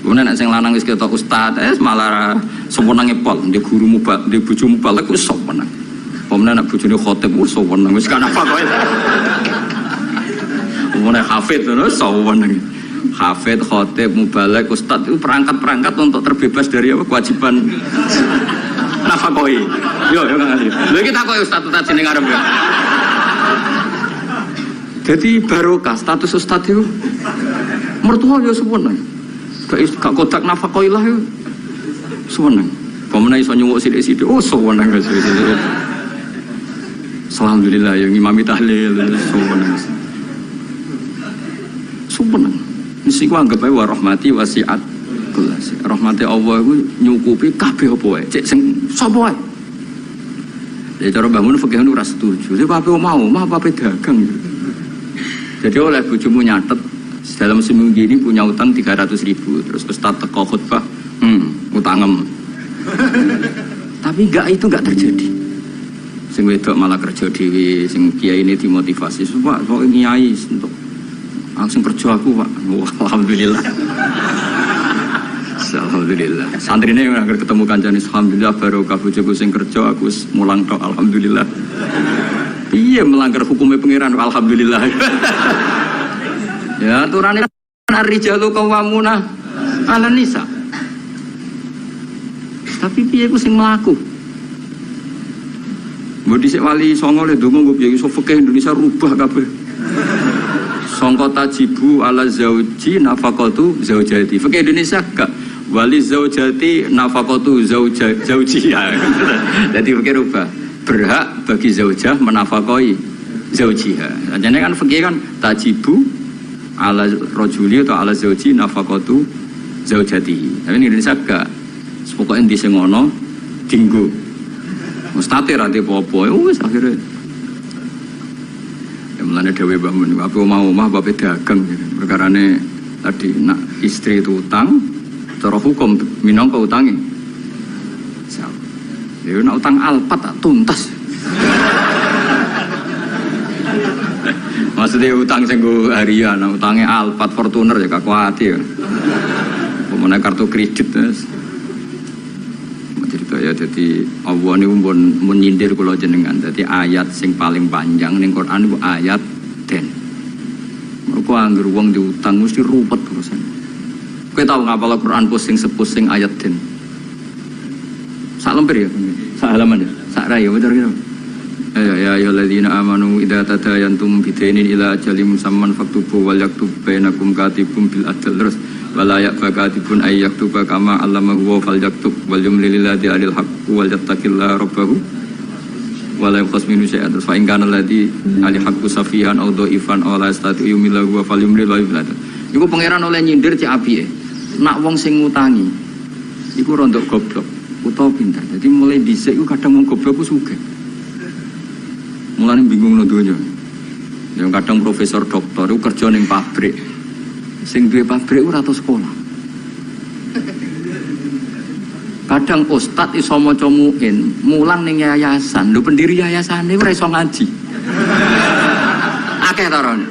Kemudian nek sing lanang wis ketok ustaz, malah sempurna ngepol, di guru mubal, di bojo mubal wis sempurna. Kemudian nek bojone khotib wis sempurna, wis kan apa kowe. Kemudian hafid terus sempurna. Hafid, khotib, mubalek, ustaz itu perangkat-perangkat untuk terbebas dari apa kewajiban nafakoi. Yo kan ngasih. Lha iki takoki ustaz jeneng arep ya. Jadi barokah status ustaz itu mertua yo sempurna. Gak kodak nafakoi lah yo. Sempurna. Pemene iso nyuwuk sithik-sithik. Oh sempurna guys. Alhamdulillah yang imami tahlil sempurna. Sempurna. Mesti ku anggap ae wa rahmati wasiat. Rahmati Allah itu nyukupi kabeh apa wae. Cek sing sapa wae. Ya cara Mbah Mun fikih ora setuju. Jadi apa mau, apa dagang. Jadi oleh bojomu nyatet dalam seminggu ini punya utang 300.000. Terus Ustaz teko khutbah, utangem. Tapi itu enggak terjadi. Sing wedok malah kerja dhewe, sing kiai ini dimotivasi. Pak, kok kiai untuk langsung kerja aku, Pak. Alhamdulillah. Alhamdulillah. Santrine yang agar ketemu kancane alhamdulillah barokah bojoku sing kerja aku mulang tok alhamdulillah. Piye melanggar hukumnya pangeran alhamdulillah. Ya aturane ar-rijalu qawwamuna 'alan nisa. Tapi piye ku sing mlaku? Mbok dhisik wali songo le ndonga mbok piye iso fikih Indonesia rubah kabeh. Sangka tajibu ala zauji nafaqatu zaujati. Fikih Indonesia gak wali zaujati nafaqatu zaujiha. Jadi fikih rubah. Berhak bagi zaujah menafakoi zaujiha. Jadi kan fikih kan tajibu ala rajuli atau ala zauji nafaqatu zaujati. Tapi ini Indonesia gak. Pokoknya di sengono dinggo. Mustate ra apa-apa. Wis akhire. Ya mulane dhewe Mbah Mun, apa mau omah bape dagang. Perkarane tadi nak istri itu utang, cara hukum minangka utange. Ya nak utang alpat tak tuntas. Maksudnya utang sing go harian, utange alpat Fortuner ya gak kuat ya. Pemene kartu kredit wis. Ya jadi Allah ini menyindir kula jenengan. Jadi ayat sing paling panjang ning Quran itu ayat 10. Mergo anggere wong diutang mesti rupet urusan. Kowe tau ngapal Quran pusing-sepusing ayat 10. Sak lembar ya. Sak halaman ya. Sak ra ya bener gitu. Ya ayyuhalladzina amanu idza tadayantum bidainin ila ajalin musamman faktubu wal yaktub bainakum katibun bil adl terus wala ya'fakatibun ay yaktuba kama allamahu fal yaktub wal yumlil ladzi alil haqq wal yattaqillaha rabbahu wala yaqas minu syai'an fa in kana ladzi alil haqqu safihan aw dhaifan aw la yastati yumilahu fal yumlil wa yumlil. Iku pangeran oleh nyindir cek apike. Nak wong sing ngutangi iku rondok goblok utawa pinter. Jadi mulai dhisik iku kadang wong goblok ku sugih. Mulane bingung nang donya. Yang kadang profesor doktor iku kerja ning pabrik. Sing duwe pabrik ora tau sekolah. Kadang ustad iso maca muin, mulang ning yayasan. Lho pendiri yayasane ora iso ngaji. Akeh ta ron.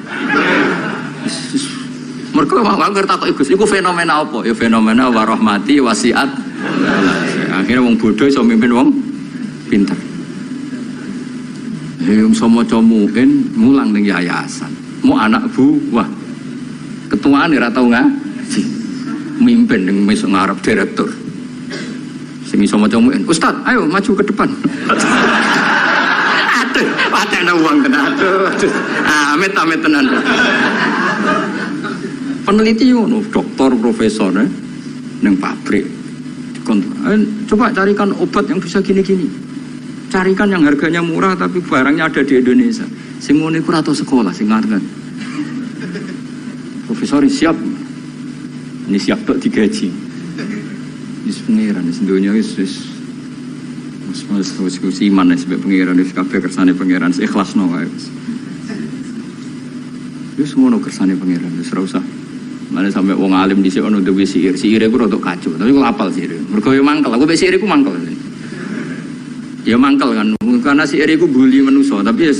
Mergo wong takok Gus, iku fenomena apa? Ya fenomena warahmati wasiat. Akhirnya wong bodoh iso mimpin wong pinter. Yang sama comuin mulang ning yayasan. Mau anak buah. Ketuaan ora tau ngaji. Mimpin ning mesuk ngarep direktur. Sing iso maca muin, "Ustaz, ayo maju ke depan." Aduh, patene wong tenan. Aduh. Amit-amit tenan. Peneliti ngono, doktor, profesor ning pabrik. Coba carikan obat yang bisa gini-gini. Carikan yang harganya murah tapi barangnya ada di Indonesia. Sing ngene iku ora tau sekolah sing ngarep. Profesor siap. Ini siap tok digaji. Wis pengiran wis donya wis iman sebab pengiran wis kabeh kersane pengiran ikhlasno wae. Wis ngono kersane pengiran wis ora usah. Mane sampe wong alim dhisik ono duwe siir. Siire ku rodok kacau, tapi ku apal siire. Mergo yo mangkel, aku mek siire ku mangkel. Ya mangkel kan, karena si Eriku bully manusia, tapi ya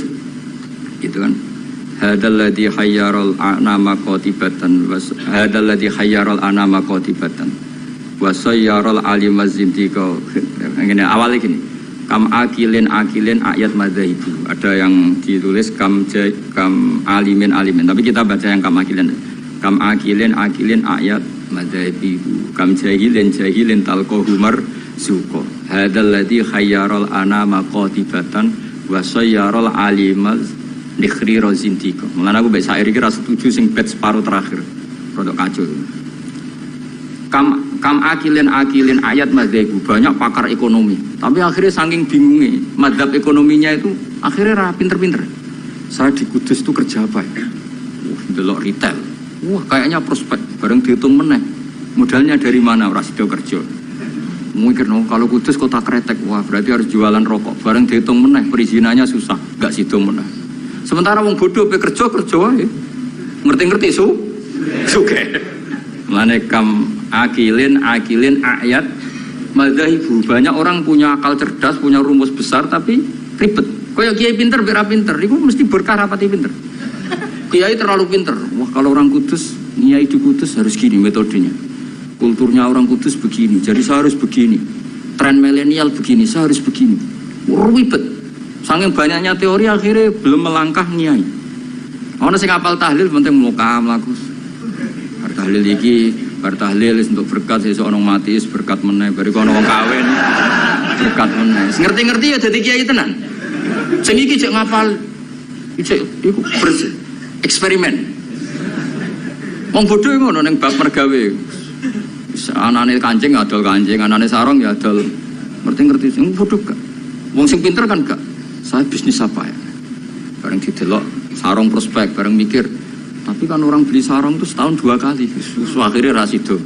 gitu kan. Hadal ladzi hayyaral anama qatibatan hadal ladzi hayyaral anama qatibatan wa sayyaral alimaz zindiqa. Ngene awalnya gini. Kam akilin ayat madzhabu. Ada yang ditulis kam alimin, tapi kita baca yang kam akilin. Kam akilin ayat madzhabu. Kam jahilin talqahumar suko. Hadal ladzi khayyaral anama qatibatan wa sayyaral alimaz nikhri rozintika. Mulane aku mbek sair iki ra setuju sing bait separuh terakhir. Rodok kacau. Kam akilin ayat madzhabu. Banyak pakar ekonomi, tapi akhirnya saking bingungnya madzhab ekonominya itu akhirnya ra pinter-pinter. Saya di Kudus itu kerja apa ya? Delok retail. Wah, kayaknya prospek bareng dihitung meneh. Modalnya dari mana ora sida kerja. Mungkin kalau Kudus kota kretek, wah berarti harus jualan rokok. Bareng dihitung meneh, perizinannya susah, gak sido meneh. Sementara wong bodoh pe kerja wae. Ngerti-ngerti suge. Mane kam akilin ayat madzhabu. Banyak orang punya akal cerdas, punya rumus besar tapi ribet. Kaya kiai pinter bera pinter, iku mesti berkah rapati pinter. Kiai terlalu pinter. Wah, kalau orang Kudus, kiai di Kudus harus gini metodenya. Kulturnya orang Kudus begini, jadi saya harus begini. Tren milenial begini, saya harus begini. Ribet. Saking banyaknya teori akhirnya belum melangkah nyai. Ono sing apal tahlil penting muka mlaku. Bar tahlil iki, bar tahlil untuk berkat sesuk ono mati berkat meneh, bariku ono wong kawin berkat meneh. Ngerti-ngerti ya dadi kiai tenan. Sing iki cek ngapal iku eksperimen. Wong bodho ngono ning bab mergawe. Anane kancing adol kancing, anane sarong ya adol. Ngerti-ngerti sing bodho gak. Wong sing pinter kan gak. Saya bisnis apa ya? Bareng didelok sarong prospek, bareng mikir. Tapi kan orang beli sarong itu setahun 2 kali. Akhirnya rasido.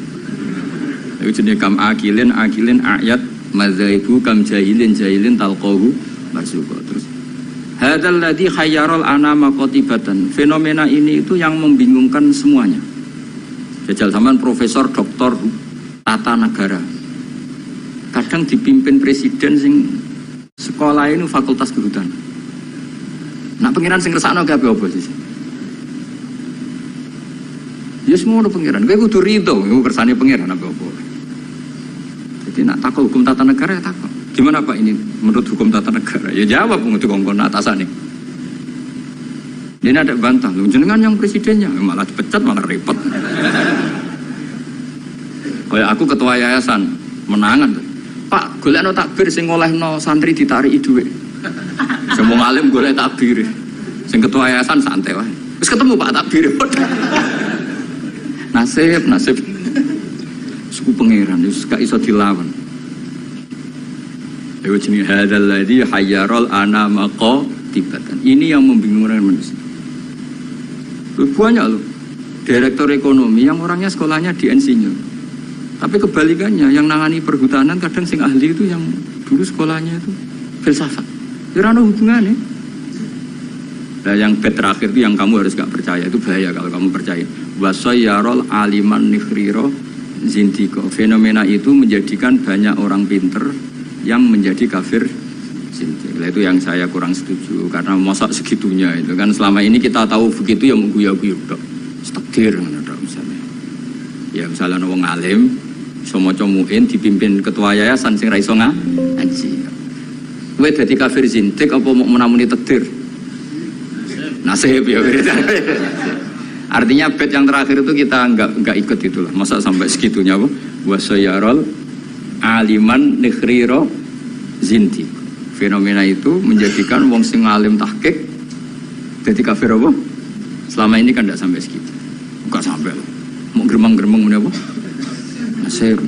Itu jenis kam akilin ayat madzaibu kam jahilin talqahu marzuqa. Terus hadzal ladzi khayyaral anama qatibatan. Fenomena ini itu yang membingungkan semuanya. Jajal sampean profesor doktor tata negara. Kadang dipimpin presiden sing sekolah ini fakultas kehutanan. Nak pengiran sing ngersakno kabeh apa sih? Ya semua ada pengiran. Kowe kudu rido, iku kersane pengiran apa? Jadi nak takut hukum tata negara ya takut. Gimana Pak ini menurut hukum tata negara? Ya jawab untuk kongkon atasane. Dia ada bantah, lu jenengan yang presidennya malah dipecat malah repot. Kayak aku ketua yayasan menangan, Pak golekno takbir sing ngolehno santri ditarik dhuwit. Semua alim golek takbir, sing ketua yayasan santai wae. Wis ketemu Pak takbir. Nasib suku pangeran wis gak iso dilawan. Ayo jenenge hadzal ladzi hayyaral anama qatibatan. Ini yang membingungkan manusia. Banyak loh direktur ekonomi yang orangnya sekolahnya di insinyur, tapi kebalikannya yang nangani perhutanan kadang sing ahli itu yang dulu sekolahnya itu filsafat. Tidak ada hubungannya. Nah yang bed terakhir itu yang kamu harus gak percaya, itu bahaya kalau kamu percaya. Wasayyarol aliman nikhriro zindiko. Fenomena itu menjadikan banyak orang pinter yang menjadi kafir. Itu yang saya kurang setuju karena masa segitunya itu kan selama ini kita tahu begitu ya mengguya-guyu dok takdir misalnya ya misalnya wong alim somoco muin dipimpin ketua yayasan sing ra iso ngaji kowe dadi kafir zindik apa mau menamuni takdir nasib ya artinya bed yang terakhir itu kita enggak ikut itulah masa sampai segitunya apa wasayyarol aliman nikhriro zindik. Fenomena itu menjadikan wong sing alim tahqiq jadi kafir apa? Selama ini kan tidak sampai segitu. Enggak sampai loh. Mau geremang-geremang menapa? Nasib.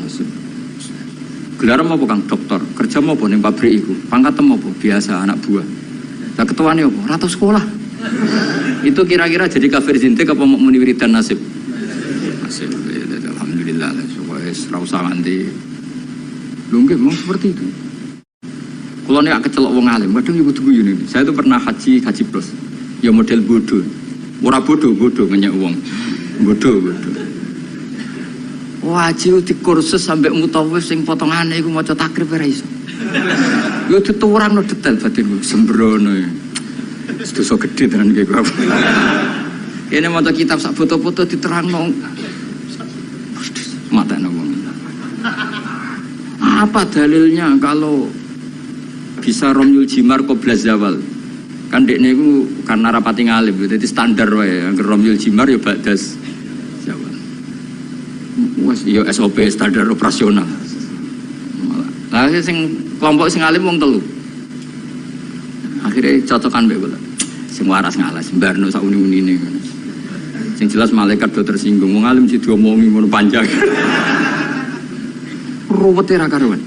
Gelar apa Kang dokter? Kerja apa ning pabrik iku? Pangkat apa? Biasa anak buah. Lah ketuane apa? Ratu sekolah. Itu kira-kira jadi kafir zintik apa mau muni wiridan nasib? Nasib. Alhamdulillah lah wis ra usah nganti. Lho nggih memang seperti itu. Kalau nih kecelok wong alim, kadang ibu tunggu ini. Saya tuh pernah haji plus, ya model bodoh, ora bodoh ngenyak uang, bodoh. Wajib di kursus sampai mutawif sing potongannya, iku mau takrib ora iso. Yo dituwurang no detail batinku, sembrono. Sedoso gede tenan kayak gue. Ini mau kitab sak foto-foto diterangno, mata nongol. Apa dalilnya kalau bisa romyul jimar qobla zawal kan dekne iku karena rapati ngalim jadi standar wae angger romyul jimar ya ba'das zawal wis ya SOP standar operasional lah sing kelompok sing alim wong telu akhirnya cocokan mbek kula sing waras ngalas mbarno sak uni-unine sing jelas malaikat do tersinggung wong alim sing diomongi ngono panjang ruwet ra karuan.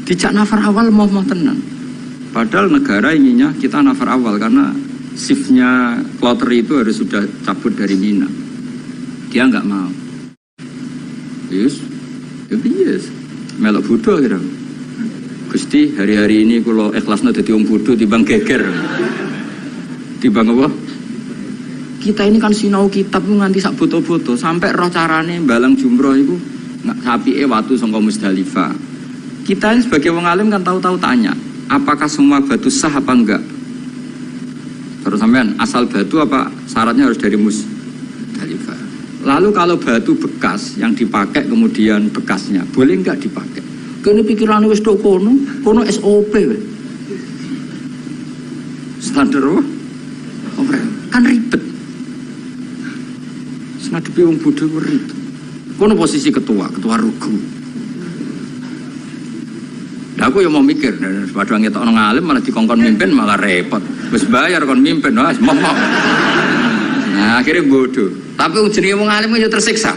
Dijak nafar awal mau tenan. Padahal negara inginnya kita nafar awal karena shiftnya kloter itu harus sudah cabut dari Mina. Dia nggak mau. Yes. melok bodoh kira. Gusti, hari-hari ini kula ikhlasna dadi wong bodoh timbang geger. Timbang apa? Kita ini kan sinau kitab nganti sak boto-boto sampai roh carane balang jumroh iku sapike watu saka Musdalifah. Kita ini sebagai wong alim kan tahu-tahu tanya, apakah semua batu sah apa enggak? Terus sampean asal batu apa syaratnya harus dari Musdalifah? Lalu kalau batu bekas yang dipakai kemudian bekasnya, boleh enggak dipakai? Kene pikirannya wis tok kono SOP weh. Standar apa? Kan ribet. Ngadepi wong bodoh ku ribet. Kono posisi ketua rugu. Lah aku ya mau mikir, padahal ngetok nang alim malah dikongkon mimpin malah repot. Wis bayar kon mimpin, wis momok. Nah, akhirnya bodoh. Tapi jenenge wong alim ya tersiksa.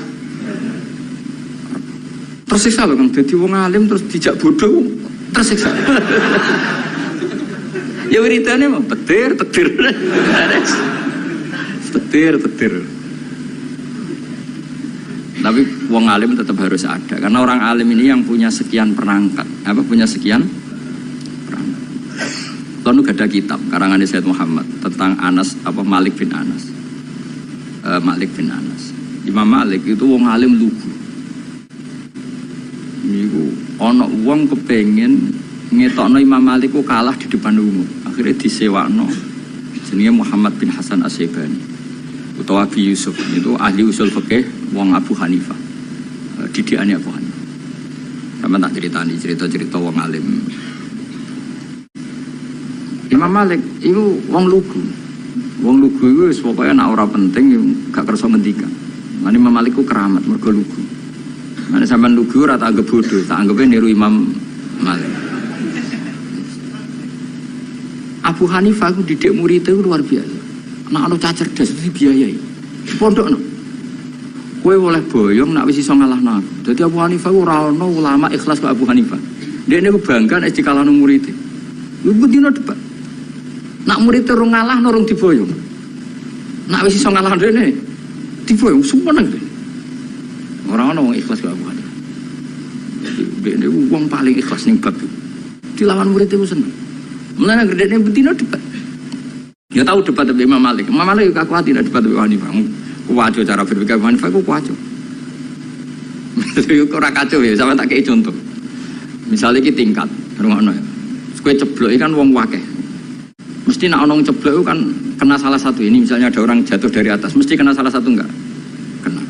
Tersiksa lho Kang, dadi wong alim terus dijak bodoh, tersiksa. Ya wiridane mah petir. Petir. Tapi wong alim tetap harus ada, karena orang alim ini yang punya sekian perangkat, perangkat. Lalu ada kitab karangan Sayyid Muhammad tentang Malik bin Anas. Malik bin Anas. Imam Malik itu wong alim lugu. Niku ana wong kepengin ngetokno Imam Malik ku kalah di depan umum. Akhirnya disewakno jenenge Muhammad bin Hasan As-Syaibani utawa Abi Yusuf, itu ahli usul fikih wong Abu Hanifah. Didikane Abu Hanifah. Sama tak cerita wong alim. Imam Malik itu wong lugu. Wong lugu itu pokoknya nak ora penting gak kersa ngendikan. Lan Imam Malik ku keramat mergo lugu. Nek sampean lugu ora tak anggap bodoh, tak anggape niru Imam Malik. Abu Hanifah ku didik muridé luar biasa. Nek ana cah cerdas dibiayai. Pondokno. Kowe oleh boyong nak wis iso ngalahno aku. Dadi Abu Hanifah ku ora ana ulama ikhlas kok Abu Hanifah. Dekne ku bangga nek dikalahno muridé. Iku dino debat. Nak murid terung ngalah norong diboyong. Nak wis iso ngalah dene diboyong sumeneng. Ora ono wong ikhlas kok Abu Hanifah. Dene wong paling ikhlas ning bab iki. Dilawan murid itu seneng. Mulane gredene bedino debat. Ya tahu debat dengan Imam Malik. Imam Malik gak kuat tidak debat dengan Hanifah. Kuwajo cara berpikir Hanifah ku kuwajo. Itu ora kacau ya, sama tak kei contoh. Misalnya iki tingkat, rungokno ya. Kowe ceblok kan wong wakeh. Mesti nak ono ceblok kan kena salah satu ini, misalnya ada orang jatuh dari atas, mesti kena salah satu enggak? Kena.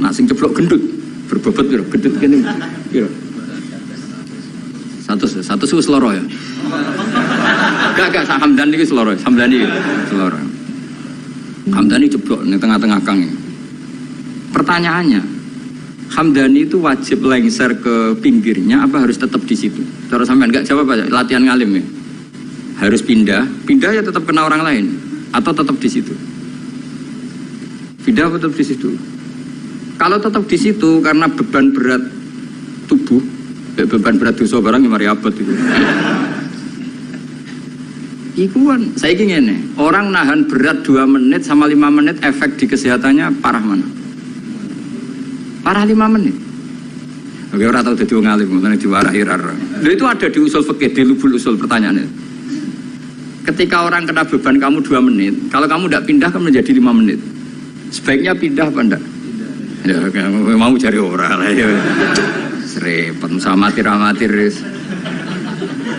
Nak sing ceblok gendut, berbobot piro? Gendut kene piro? Satu wis loro ya. Gak Hamdani iki seloro, Hamdani seloro. Hamdani jeblok ning tengah-tengah kang. Pertanyaannya, Hamdani itu wajib lengser ke pinggirnya apa harus tetap di situ? Cara sampean enggak jawab aja, latihan ngalim ya. Harus pindah ya tetap kena orang lain atau tetap di situ? Pindah atau tetap di situ? Kalau tetap di situ karena beban berat tubuh, beban berat dosa barang yang mari abot itu. Iku kan, saya ingin nih, orang nahan berat 2 menit sama 5 menit efek di kesehatannya parah mana? Parah 5 menit. Oke, orang tahu jadi ngalim, makanya diwarahi rara. Itu ada di usul fikih, di lubul usul pertanyaannya. Ketika orang kena beban kamu 2 menit, kalau kamu tidak pindah kan menjadi 5 menit. Sebaiknya pindah apa enggak? Ya, mau cari orang lah ya. Serempet, sama amatir.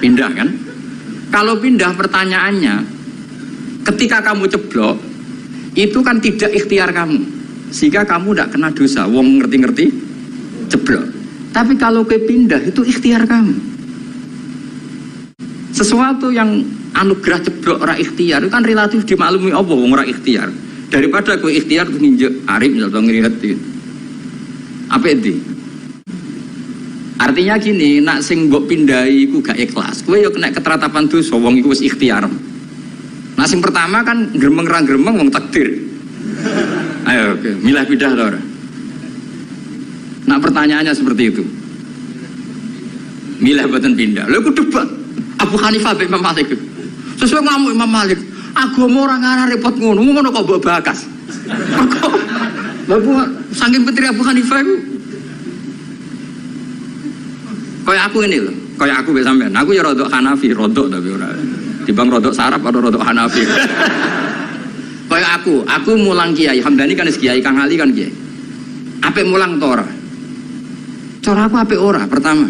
Pindah kan? Kalau pindah pertanyaannya, ketika kamu ceblok, itu kan tidak ikhtiar kamu, sehingga kamu tidak kena dosa. Wong ngerti-ngerti ceblok. Tapi kalau ke pindah itu ikhtiar kamu. Sesuatu yang anugerah ceblok ora ikhtiar itu kan relatif dimaklumi Allah wong ora ikhtiar. Daripada kowe ikhtiar nginjek arep misal ngrihet iki. Apa itu? Artinya gini, nak sing mbok pindahi iku gak ikhlas. Kowe yo kena keteratapan dosa wong iku wis ikhtiar. Nah sing pertama kan gremeng ra gremeng wong takdir. Ayo, oke, milah pindah to ora? Nah pertanyaannya seperti itu. Milah boten pindah. Lha iku debat Abu Hanifah be Imam Malik. Sesuai ngamuk Imam Malik. Agama ora ngarah repot ngono kok mbok bakas. Bapak saking petri Abu Hanifah iku Kayak aku ini loh, kayak aku be sampean. Aku ya rodok Hanafi, rodok tapi ora. Dibang rodok Sarap atau rodok Hanafi. Kayak aku mulang Kiai Hamdani kan Kiai, Kang Ali kan Kiai. Apik mulang to ora? Cara aku apik ora pertama.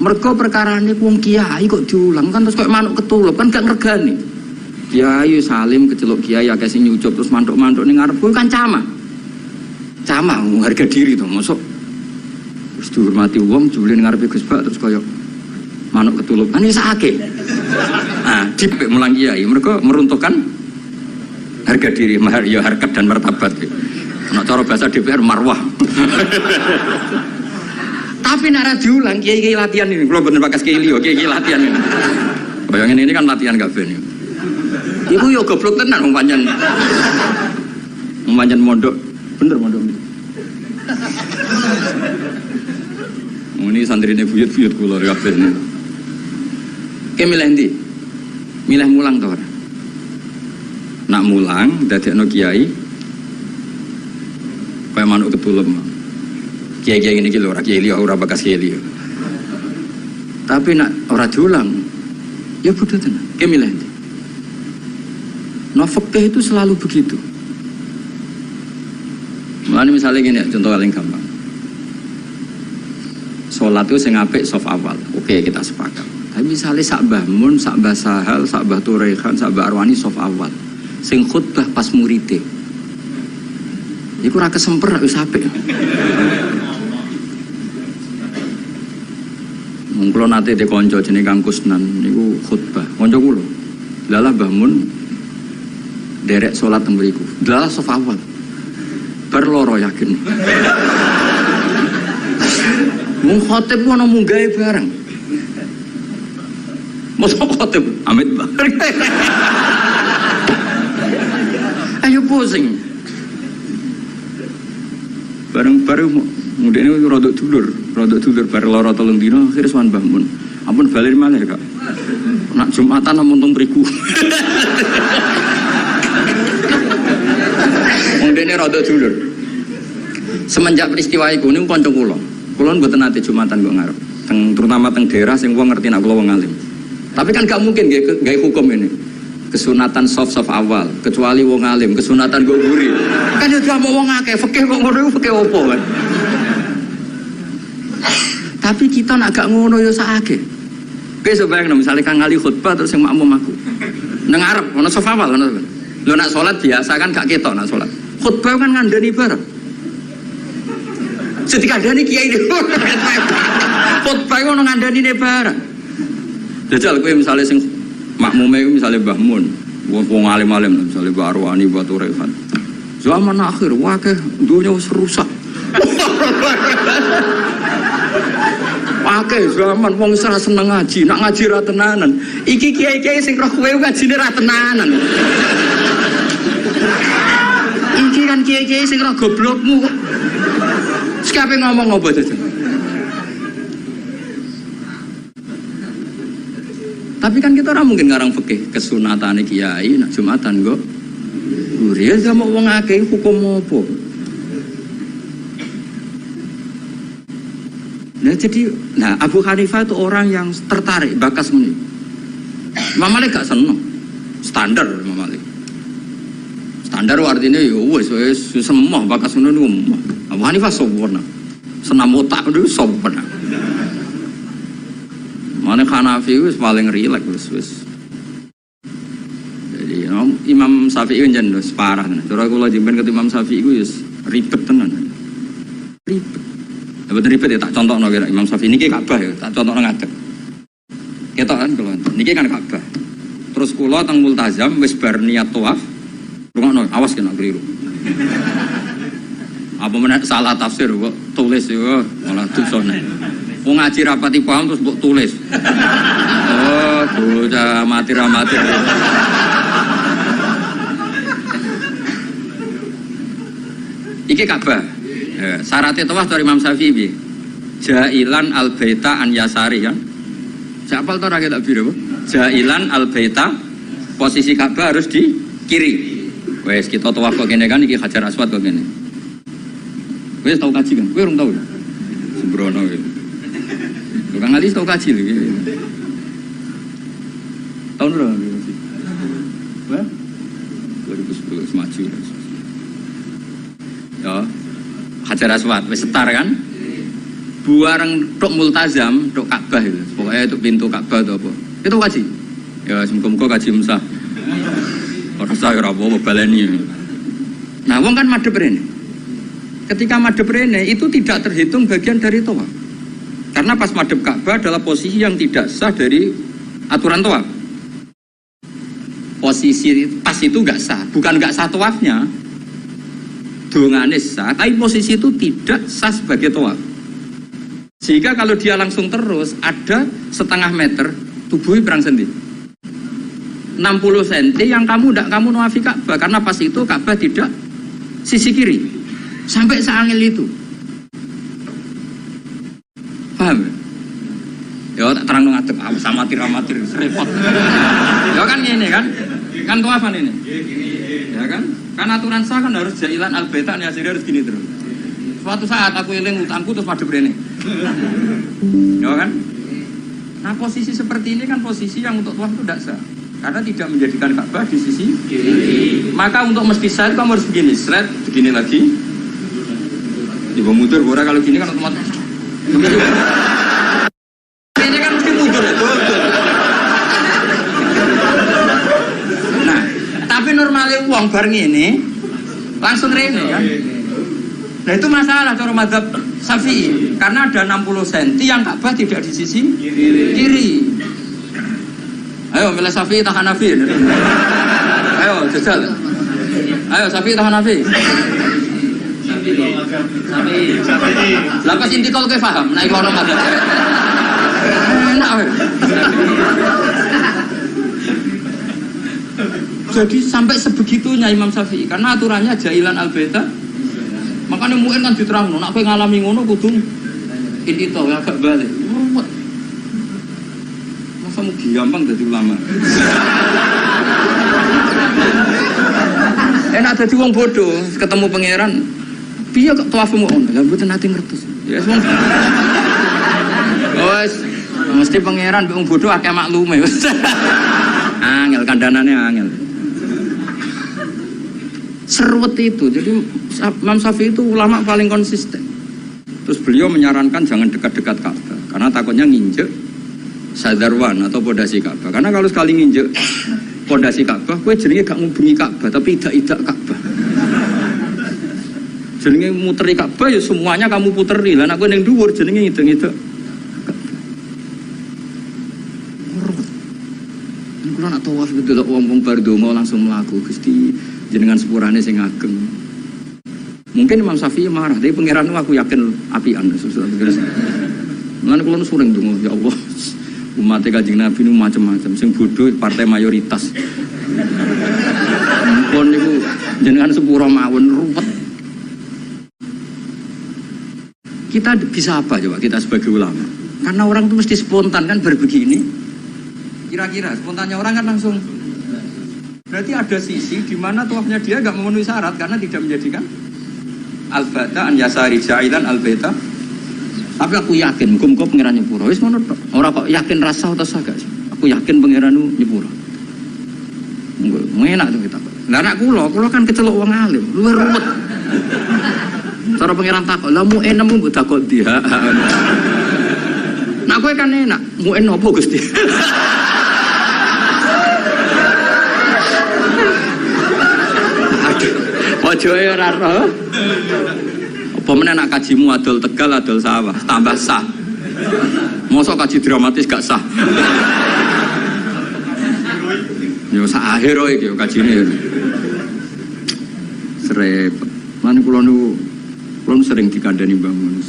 Mergo perkarane wong Kiai kok diulang kan terus kayak manuk ketulup kan gak ngergani. Kiai salim keceluk Kiai akeh sing nyucup terus mantuk-mantuk ning ngarep kan cama. Cama harga diri to, mosok terus dihormati wong jebule ning ngarepe Gus Bak terus kaya manuk ketulup. Kan iso akeh. Nah, dipik mulang Kiai mergo meruntuhkan harga diri, ya harkat dan martabat. Nek cara bahasa DPR marwah. Tapi nek diulang kiai-kiai latihan ini, kula mboten bakas kiai liya, kiai latihan ini. Bayangin ini kan latihan kabeh. Iku yo goblok tenan wong pancen. Wong pancen mondok, bener mondok. Ini santrine buyut-buyut kula kabeh. Ki milih ndi? Milih mulang to ora? Nak mulang dadekno kiai kaya manuk ketulup. Kiai-kiai ini lho ora kiai liya ora bakas kiai liya. Tapi nak ora diulang ya bodoh tenan. Ki milih ndi? Nah fikih itu selalu begitu. Mulane misalnya gini, contoh paling gampang. Salat itu sing apik saf awal. Oke, kita sepakat. Tapi misalnya sak Mbah Mun, sak Mbah Sahal, sak Mbah Turehan, sak Mbah Arwani saf awal. Sing khutbah pas muride. Iku ora kesemper wis apik. Mung kula nate de kanca jenenge Kang Kusnan niku khutbah. Kanca kula. Lalah Mbah Mun derek salat teng mriku. Lalah saf awal. Bar loro yakin. Mung khotib ana munggahe bareng. Mosok khotib amit bareng. Ayo pusing. Bareng-bareng mudine rodok dulur bar lara 3 dina akhire sowan Mbah Mun. Ampun bali malih, Kak. Nak Jumatan amun teng mriku. Mudine rodok dulur. Semenjak peristiwa iku niku kanca kula. Kula mboten nate Jumatan kok ngarep. Terutama teng daerah sing wong ngerti nek kula wong alim. Tapi kan gak mungkin gawe hukum ini. Kesunatan soft awal, kecuali wong alim, kesunatan go guri. Kan yo diamuk wong akeh, fikih kok ngono iku fikih opo kan. Tapi kita nak gak ngono yo sakake. Besok bayangno misale Kang Ali khutbah terus sing makmum aku. Nang arep ono soft awal ngono. Lho nak salat biasa kan gak ketok nak salat. Khutbah kan ngandani bareng. Setika dani kiai niku. Khutbah ono ngandani bareng. Jajal kowe misale sing makmume itu misalnya Mbah Mun, wong alim-alim misalnya Mbah Arwani, Mbah Turehan. Zaman akhir, wakeh dunia wis rusak. Wakeh zaman wong ora seneng ngaji, nak ngaji ra tenanan. Iki kiai-kiai sing roh kowe ngajine ra tenanan. Iki kan kiai-kiai sing roh goblokmu kok. Sekape ngomong apa to? Tapi kan kita orang mungkin ngarang fikih kesunatane kiai nak Jumatan kok. Uriya sama wong akeh hukum apa? Nah Abu Hanifah itu orang yang tertarik bakas muni. Imam Malik gak seneng. Standar Imam Malik. Standar artinya ya wis semua bakas muni niku. Abu Hanifah sempurna. Senam otak itu sempurna. Mana Hanafi wis paling rileks wis. Jadi Imam Syafi'i njen wis parah tenan. Cara kula jemben ke Imam Syafi'i iku wis ribet tenan. Ribet. Ya bener ribet ya tak contohno kira Imam Syafi'i niki Ka'bah ya, tak contohno ngadeg. Ketok kan kula. Niki kan Ka'bah. Terus kula teng Multazam wis bar niat tawaf. Rungokno, awas kena keliru. Apa meneh salah tafsir kok tulis yo malah dosane. Wong ngaji rapati paham terus mbok tulis. Oh, bocah amatir-amatir. Iki Ka'bah. Syaratnya tawaf dari Imam Syafi'i. Jailan al-baita an yasari kan. Siapa tau ra ketok biru, Jailan al-baita posisi Ka'bah harus di kiri. Wes kita tawaf kok kene kan iki Hajar Aswad kok kene. Wes tau kaji kan? Kowe urung tau. Sembrono iki. Kang Ali tau kaji lho. Tahun berapa? Hah? 2010 maju. Ya. Hajar Aswad wis setar kan? Buareng tok multazam, tok Ka'bah itu. Pokoknya itu pintu Ka'bah atau apa. Itu kaji. Ya semoga kaji mesah. Ora usah ora apa baleni. Nah, wong kan madhep rene. Ketika madhep rene itu tidak terhitung bagian dari tawaf. Karena pas madhep Ka'bah adalah posisi yang tidak sah dari aturan tawaf. Posisi pas itu enggak sah, bukan enggak sah tawafnya. Dongane sah, tapi posisi itu tidak sah sebagai tawaf. Sehingga kalau dia langsung terus ada setengah meter tubuhnya perang sendi 60 cm yang kamu nawafi Ka'bah karena pas itu Ka'bah tidak sisi kiri sampai seangil itu. Paham? Ya tak terang ngadep sama amatir repot. Ya kan gini kan tawafan ini. Ya kan? Kan aturan sah kan harus jailan al-baita nih asli harus gini terus. Suatu saat aku eling utangku terus madhep rene. Ya kan? Nah posisi seperti ini kan posisi yang untuk tawaf itu tidak sah. Karena tidak menjadikan Ka'bah di sisi kiri. Maka untuk mesti sah itu kamu harus begini, slide begini lagi. Ibu mundur, bora kalau gini kan otomatis. Ini kan mesti mundur ya, betul. Nah, tapi normalnya uang bareng ini langsung rene kan. Nah itu masalah cara mazhab Syafi'i karena ada 60 cm yang Ka'bah tidak di sisi kiri. Ayo milih Syafi'i tak Hanafi. Ayo jajal. Ayo Syafi'i tak Hanafi. Syafi'i. Lapas inti kalau kowe paham nek ono mazhab. Enak. Jadi sampai sebegitunya Imam Syafi'i karena aturannya jailan al-baita. Makanya mu'in kan diterangno, nek kowe ngalami ngono kudu ini to agak balik. Ruwet. Masa mau gampang dadi ulama. Enak dadi wong bodoh, ketemu pangeran. Piye kok tawafmu ngono? Lah mboten nate ngertos. Ya wong. Wes, mesti pangeran wong bodoh akeh maklume. Angel kandanane angel. Seruwet itu, jadi Imam Syafi'i itu ulama paling konsisten. Terus beliau menyarankan jangan dekat-dekat Ka'bah karena takutnya nginjek sadarwan atau pondasi Ka'bah. Karena kalau sekali nginjek pondasi Ka'bah, kowe jenenge gak ngubengi Ka'bah tapi idak Ka'bah. Jenenge muteri Ka'bah ya semuanya kamu puteri. Lah nek kowe ning dhuwur jenenge ngideng-ngideng Ka'bah. Ini kula nak tawaf gitu lho wong-wong bar donga langsung mlaku Gusti jenengan sepurane sing ageng. Mungkin Imam Syafi'i marah, tapi pangeran aku yakin apian. Mulane kula sering ndonga, ya Allah, umat Kanjeng Nabi nu macam-macam, sing bodoh partai mayoritas. Mumpun niku jenengan sepura mawon ruwet. Kita bisa apa coba kita sebagai ulama? Karena orang itu mesti spontan kan berbegini. Kira-kira spontannya orang kan langsung. Berarti ada sisi di mana tawafnya dia enggak memenuhi syarat karena tidak menjadikan al-bata an yasari jailan al-baita. Tapi aku yakin muga-muga pangeran nyepuro. Wis ngono tok. Ora kok yakin rasa atau sagak sih. Aku yakin pangeran nyepuro. Enak tuh kita. Lah anak kula kan kecelok wong alim, luwih ruwet. Cara pangeran takok, "Lah mu enem mbok takok dia." Nah kowe kan enak, mu en opo Gusti? Ojo ora roh. Apa meneh nak kajimu adol Tegal adol sawah tambah sah. Mosok kaji dramatis gak sah. Yo sak akhir iki yo kajine. Serepet. Lan kula nu sering dikandani Mbah Mun.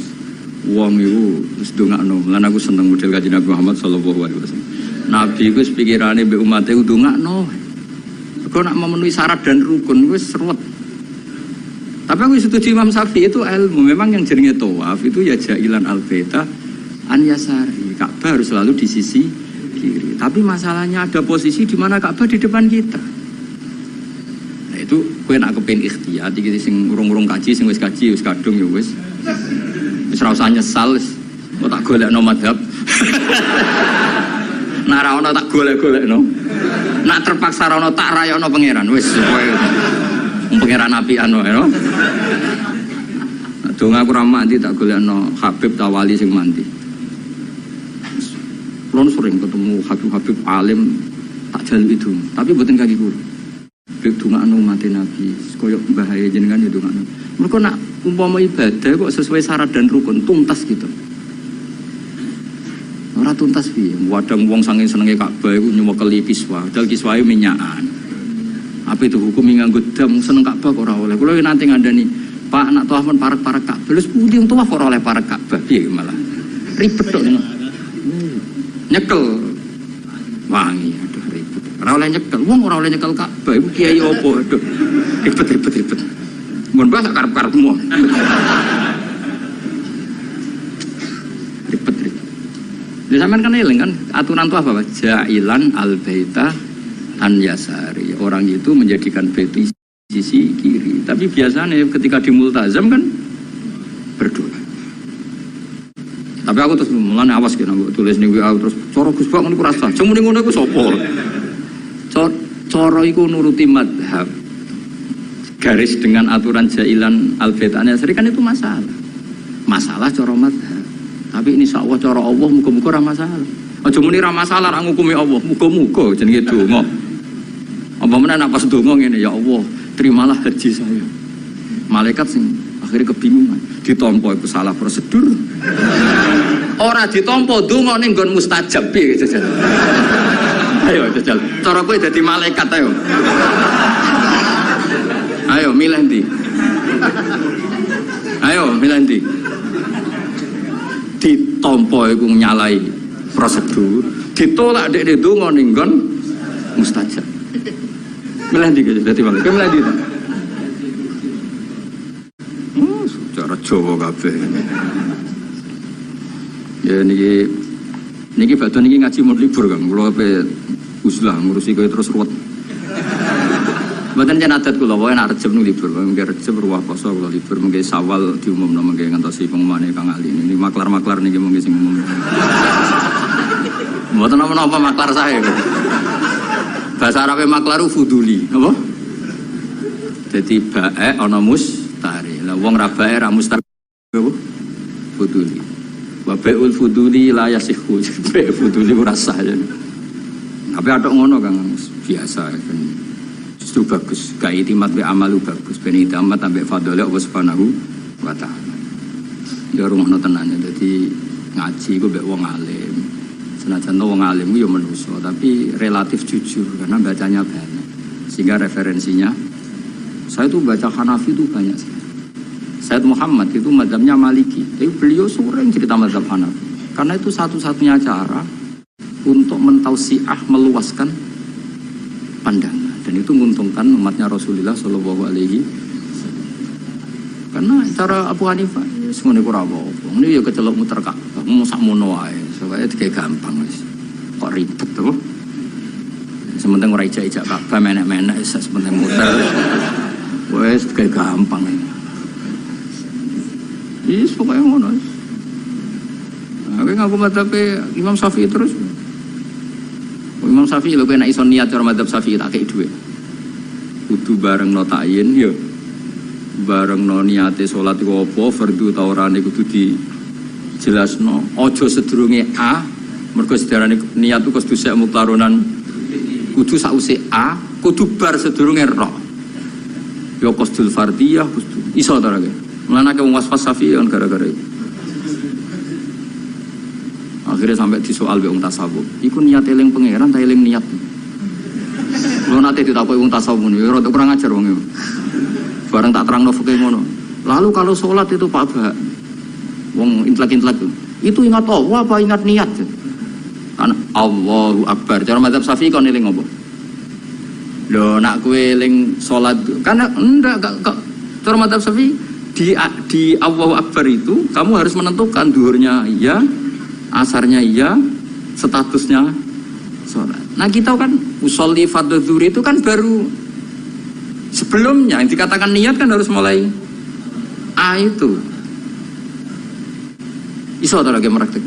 Wong iku wis ndongakno. Lan aku seneng model Kanjeng Nabi Muhammad sallallahu alaihi wasallam. Nabi iku pikirane mbek umate ndongakno. Kok nak memenuhi syarat dan rukun wis seruwet. Tapi aku setuju Imam Syafi'i itu ilmu. Memang yang jenenge tawaf itu ya jailan al-baita an yasari. Ka'bah harus selalu di sisi kiri. Tapi masalahnya ada posisi di mana Ka'bah di depan kita. Nah itu kowe nak kepen ikhtiyat iki sing urung-urung kaji, sing wis kaji wis kadung ya wis. Wis ora usah nyesal wis. Kok tak golekno madhab Nak ra ono tak golek-golekno. Nak terpaksa ra ono tak rayono pangeran. Wis kowe pangeran apian wae no. Dong aku ra mandi tak golekno Habib Tawali sing mandi. Kulon sering ketemu Habib alim tak jalu itu, tapi mboten kaki kula. Bik dongakno mati Nabi, koyo bahaya jenengan ya dongakno. Mergo nak umpama ibadah kok sesuai syarat dan rukun tuntas gitu. Ora tuntas piye? Wadang wong saking senenge Ka'bah iku nyuwekeli kiswa, dal kiswae minyakan. Apa itu hukum nganggo dam seneng Ka'bah kok ora oleh. Kula nanti ngandani, Pak nak tawaf men parek-parek Ka'bah. Lha pundi wong tawaf ora oleh parek Ka'bah piye malah. Ribet tok. Nyekel. Wangi aduh ribet. Ora oleh nyekel, wong ora oleh nyekel Ka'bah iku kiai opo aduh. Ribet. Mun bah sak karep-karepmu. Jadi sampean kan eling kan aturan itu apa? Ja'ilan al-baita an yasari. Orang itu menjadikan bait sisi kiri. Tapi biasanya ketika di multazam kan berdoa. Tapi aku terus mulane awas kena tulis ning WA terus cara Gus Bak ngono ku rasa. Cuma ngono iku sapa? Cara iku nuruti madhab. Garis dengan aturan ja'ilan al-baita an yasari kan itu masalah. Masalah cara madhab. Tapi ini insya Allah cara Allah muka-muka ramah masalah. Aja muni ramah masalah ra ngukumi Allah, muka-muka jenenge donga. Apa meneh nek pas donga ngene ya Allah, terimalah haji saya. Malaikat sing akhirnya kebingungan, ditampa iku salah prosedur. Ora ditampa donga ning nggon mustajab piye jajal. Ayo jajal. Cara kowe dadi malaikat ayo. Ayo milih ndi? Ayo milih ndi? Ditompo iku nyalai prosedur, ditolak dek donga ning nggon mustajab. Milih ndi dadi malaikat? Milih ndi? Secara Jawa kabeh. Ya niki badhe niki ngaji mun libur Kang. Kula ape uslah ngurusi kowe terus ruwet. Mboten yen adat kula wae nek Rejeb nu libur, mengke Rejeb ruwah poso kula libur, mengke Sawal diumumno mengke ngantosi pengumumane Kang Ali. Ini maklar-maklar niki mengke sing umum. Mboten napa-napa maklar sae. Bahasa Arabe maklar fuduli, apa? Dadi bae ana mustari. Lah wong ra bae ra mustari apa? Fuduli. Wa bai'ul fuduli la yasihhu. Bae fuduli ora sah ya. Tapi ada ngono Kang biasa kan. Itu bagus, gak itimat be amalu bagus, ben itimat ambek fadhole Allah Subhanahu wa taala. Ya rumono tenan dadi ngaji ku mbek wong alim. Senajan wong alim ku ya manusa, tapi relatif jujur karena bacanya banyak. Sehingga referensinya saya tuh baca Hanafi itu banyak sekali. Sayyid Muhammad itu mazhabnya Maliki, tapi beliau sering cerita mazhab Hanafi. Karena itu satu-satunya cara untuk mentausiah meluaskan pandangan. Dan itu menguntungkan umatnya Rasulullah Shallallahu Alaihi Wasallam. Karena cara Abu Hanifah semuanya kurang apa-apa. Ini ya kecelok muter Ka'bah, mau sak mono ae, supaya kayak gampang wis. Kok ribet tuh? Sementing ora ijak-ijak Ka'bah menek-menek, sementing muter. Wis kayak gampang. Iya, pokoknya ngono. Aku ngaku madzhabe Imam Syafi'i terus. Imam Syafi'i lho kena iso niat cara madzhab Syafi'i tak kei dhuwit. Kudu bareng no ta'yin ya. Bareng no niate salat iku apa, fardhu ta orane kudu dijelasno. Aja sedurunge A, mergo sedarane niat iku kudu sek muktaronan. Kudu sause A, kudu bar sedurunge Ra. Ya qasdul fardiyah kudu iso ta ora. Mlanake wong wasfas Syafi'i kan gara-gara itu. Akhirnya sampai disoal be wong tasawuf. Iku niat eling pangeran ta eling niat. Lho nate ditakoki wong tasawuf niku rada kurang ajar wong iku. Bareng tak terangno fikih ngono. Lalu kalau sholat itu Pak Ba, wong intelek-intelek itu ingat Allah apa ingat niat? Kan Allahu Akbar. Cara mazhab Syafi'i kon eling apa? Lho nak kowe eling sholat karena enggak cara mazhab Syafi'i di Allahu Akbar itu kamu harus menentukan duhurnya iya, asarnya iya, statusnya sholat. Nah kita kan usolli fardhu zuhur itu kan baru sebelumnya yang dikatakan niat kan harus mulai A itu. Iso atau lagi meraktek?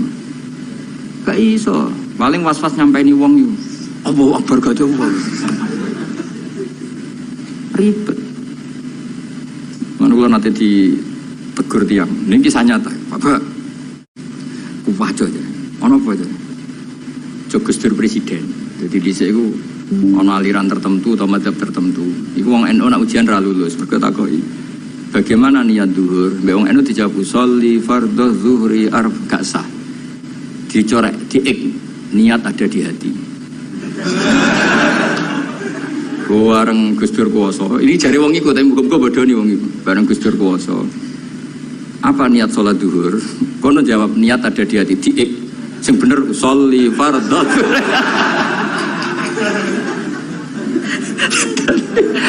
Gak iso. Paling was-was nyampaini wong yo. Allahu Akbar gak coba. Ribet. Mana nanti ditegur tiang. Ini kisah nyata. Bapak, kuwajo aja. Ono apa aja? Jogus Dur presiden. Jadi di sini ono aliran tertentu atau madzhab tertentu. Iku wong NU nak ujian ra lulus. Mergo takoki. Bagaimana niat zuhur? Mbek wong NU dijawab sholli fardhu zuhri gak sah. Dicorek, diik. Niat ada di hati. Bareng Gus Dur kuwasa. Ini jare wong iku tapi muga-muga bodoni wong iku. Bareng Gus Dur kuwasa. Apa niat sholat zuhur? Kono jawab niat ada di hati. Diik. Sing bener sholli fardhu.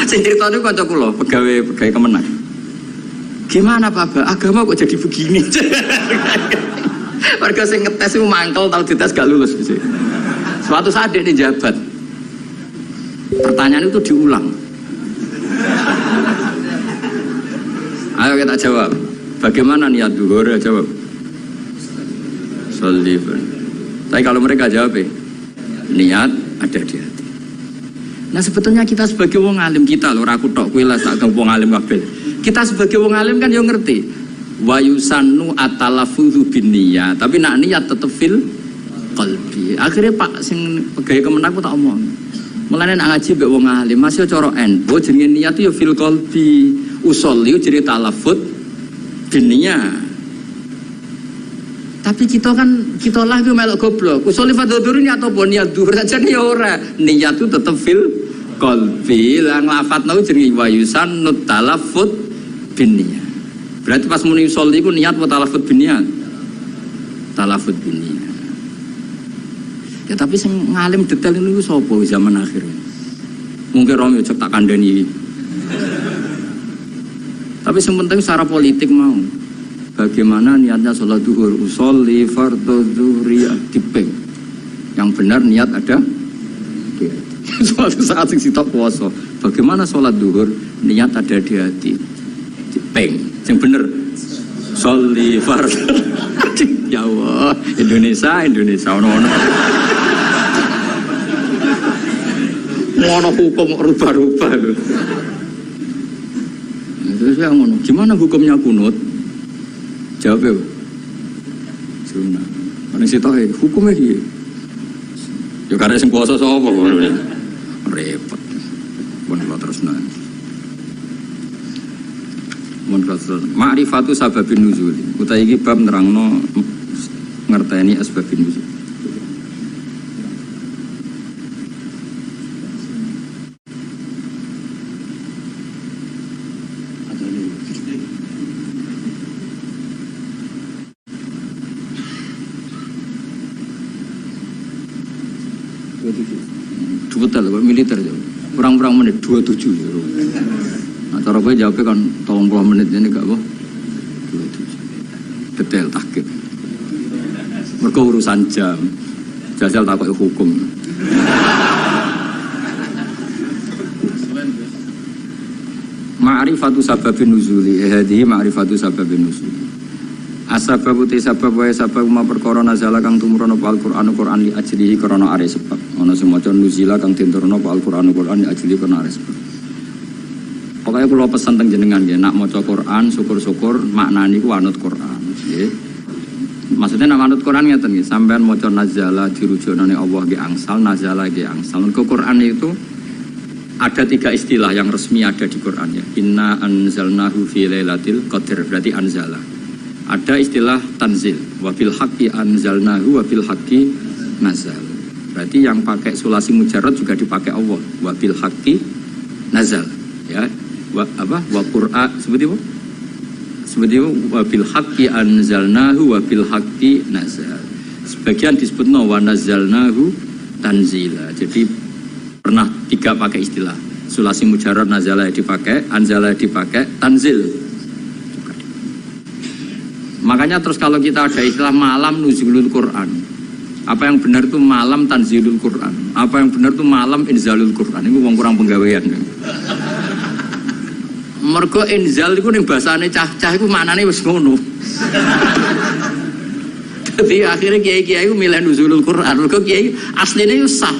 Sing ceritane kanca kula, pegawai Kemenang. Gimana Pak? Agama kok jadi begini? Warga sing ngetes itu mangkel, tahu dites gak lulus. Suatu saat dia jabat. Pertanyaan itu diulang. Ayo kita jawab. Bagaimana niat zuhur? Jawab. Sholli. Tapi kalau mereka jawab, niat ada di hati. Nah sebetulnya kita sebagai wong alim kita loh, aku tok kowe lah sak wong alim kabeh. Kita sebagai wong alim kan yo ngerti. Wa yusannu atalafuzu binniyah, tapi nak niat tetep fil qalbi. Akhirnya Pak sing pegawai Kemenang aku tak omong. Mulane nak ngaji mbek wong alim masih cara NU jenenge niat yo fil qalbi. Usolli jenenge talafut binniyah. Tapi kita lah itu melok goblok. Usolli fardhu niat apa niat zuhur saja nih ora. Niat itu tetep fil qalbi. Lah nglafatno jenenge wa yusannu talafut binniyah. Berarti pas muni usolli iku niat wa talafut binniyah. Talafut binniyah. Ya tapi sing ngalim detail niku sapa zaman akhir. Mungkin Romi cek tak kandhani. Tapi yang penting secara politik mau. Bagaimana niatnya sholat zuhur? Usolli fardhu zuhri dipeng. Yang benar niat ada. Suatu saat sing sitok puasa. Bagaimana sholat zuhur? Niat ada di hati. Dipeng. Yang benar sholli fardhu. Ya Allah, Indonesia ono-ono. Ngono hukum rubah-rubah lho. Terus saya ngono, gimana hukumnya kunut? Jawab ya, sunnah. Mana sih tahu? Hukumnya dia. Ya karena sing puasa sapa kok repot. Mun terus nanti. Mun terus. Ma'rifatu sababin nuzul. Utawi iki bab nerangno ngerteni asbabin nuzul. Militer kurang-kurang menit 27 ya. Nah cara gue jawabnya kan 30 menit ini gak apa 27 detail tahqiq mereka urusan jam jajal takut hukum. Ma'rifatu sababin nuzuli hadihi ma'rifatu sababin nuzuli asbabu te sabab wae sabab ma perkara nazala kang tumurun apa Al-Qur'an Qur'an li ajlihi krana are sebab ana semacam nuzila kang tinturna apa Al-Qur'an Qur'an li ajlihi krana are sebab. Pokoke kula pesen teng jenengan nggih nak maca Qur'an syukur-syukur maknane ku anut Qur'an nggih. Maksudnya nak anut Qur'an ngeten nggih sampean maca nazala dirujukane Allah nggih angsal nazala nggih angsal. Ke Qur'an itu ada 3 istilah yang resmi ada di Qur'an ya. Inna anzalnahu fi lailatul qadr berarti anzala. Ada istilah tanzil, wabil haqqi anzalnahu wabil haqqi nazal. Berarti yang pakai sulasi mujarrad juga dipakai Allah, wabil haqqi nazal. Ya, wa Qur'an seperti apa? Seperti wabil haqqi anzalnahu wabil haqqi nazal. Sebagian disebutno wa nazalnahu tanzila. Jadi pernah 3 pakai istilah. Sulasi mujarrad nazala dipakai, anzala dipakai, tanzil. Makanya terus kalau kita ada istilah malam nuzulul Quran, apa yang benar itu malam tanzilul Quran, apa yang benar itu malam inzalul Quran. Ini wong kurang penggawean. Mergo inzal itu ning bahasane cah-cah iku maknane wis ngono. Jadi akhirnya kiai-kiai milih nuzulul Quran. Mergo kiai asline yo sah.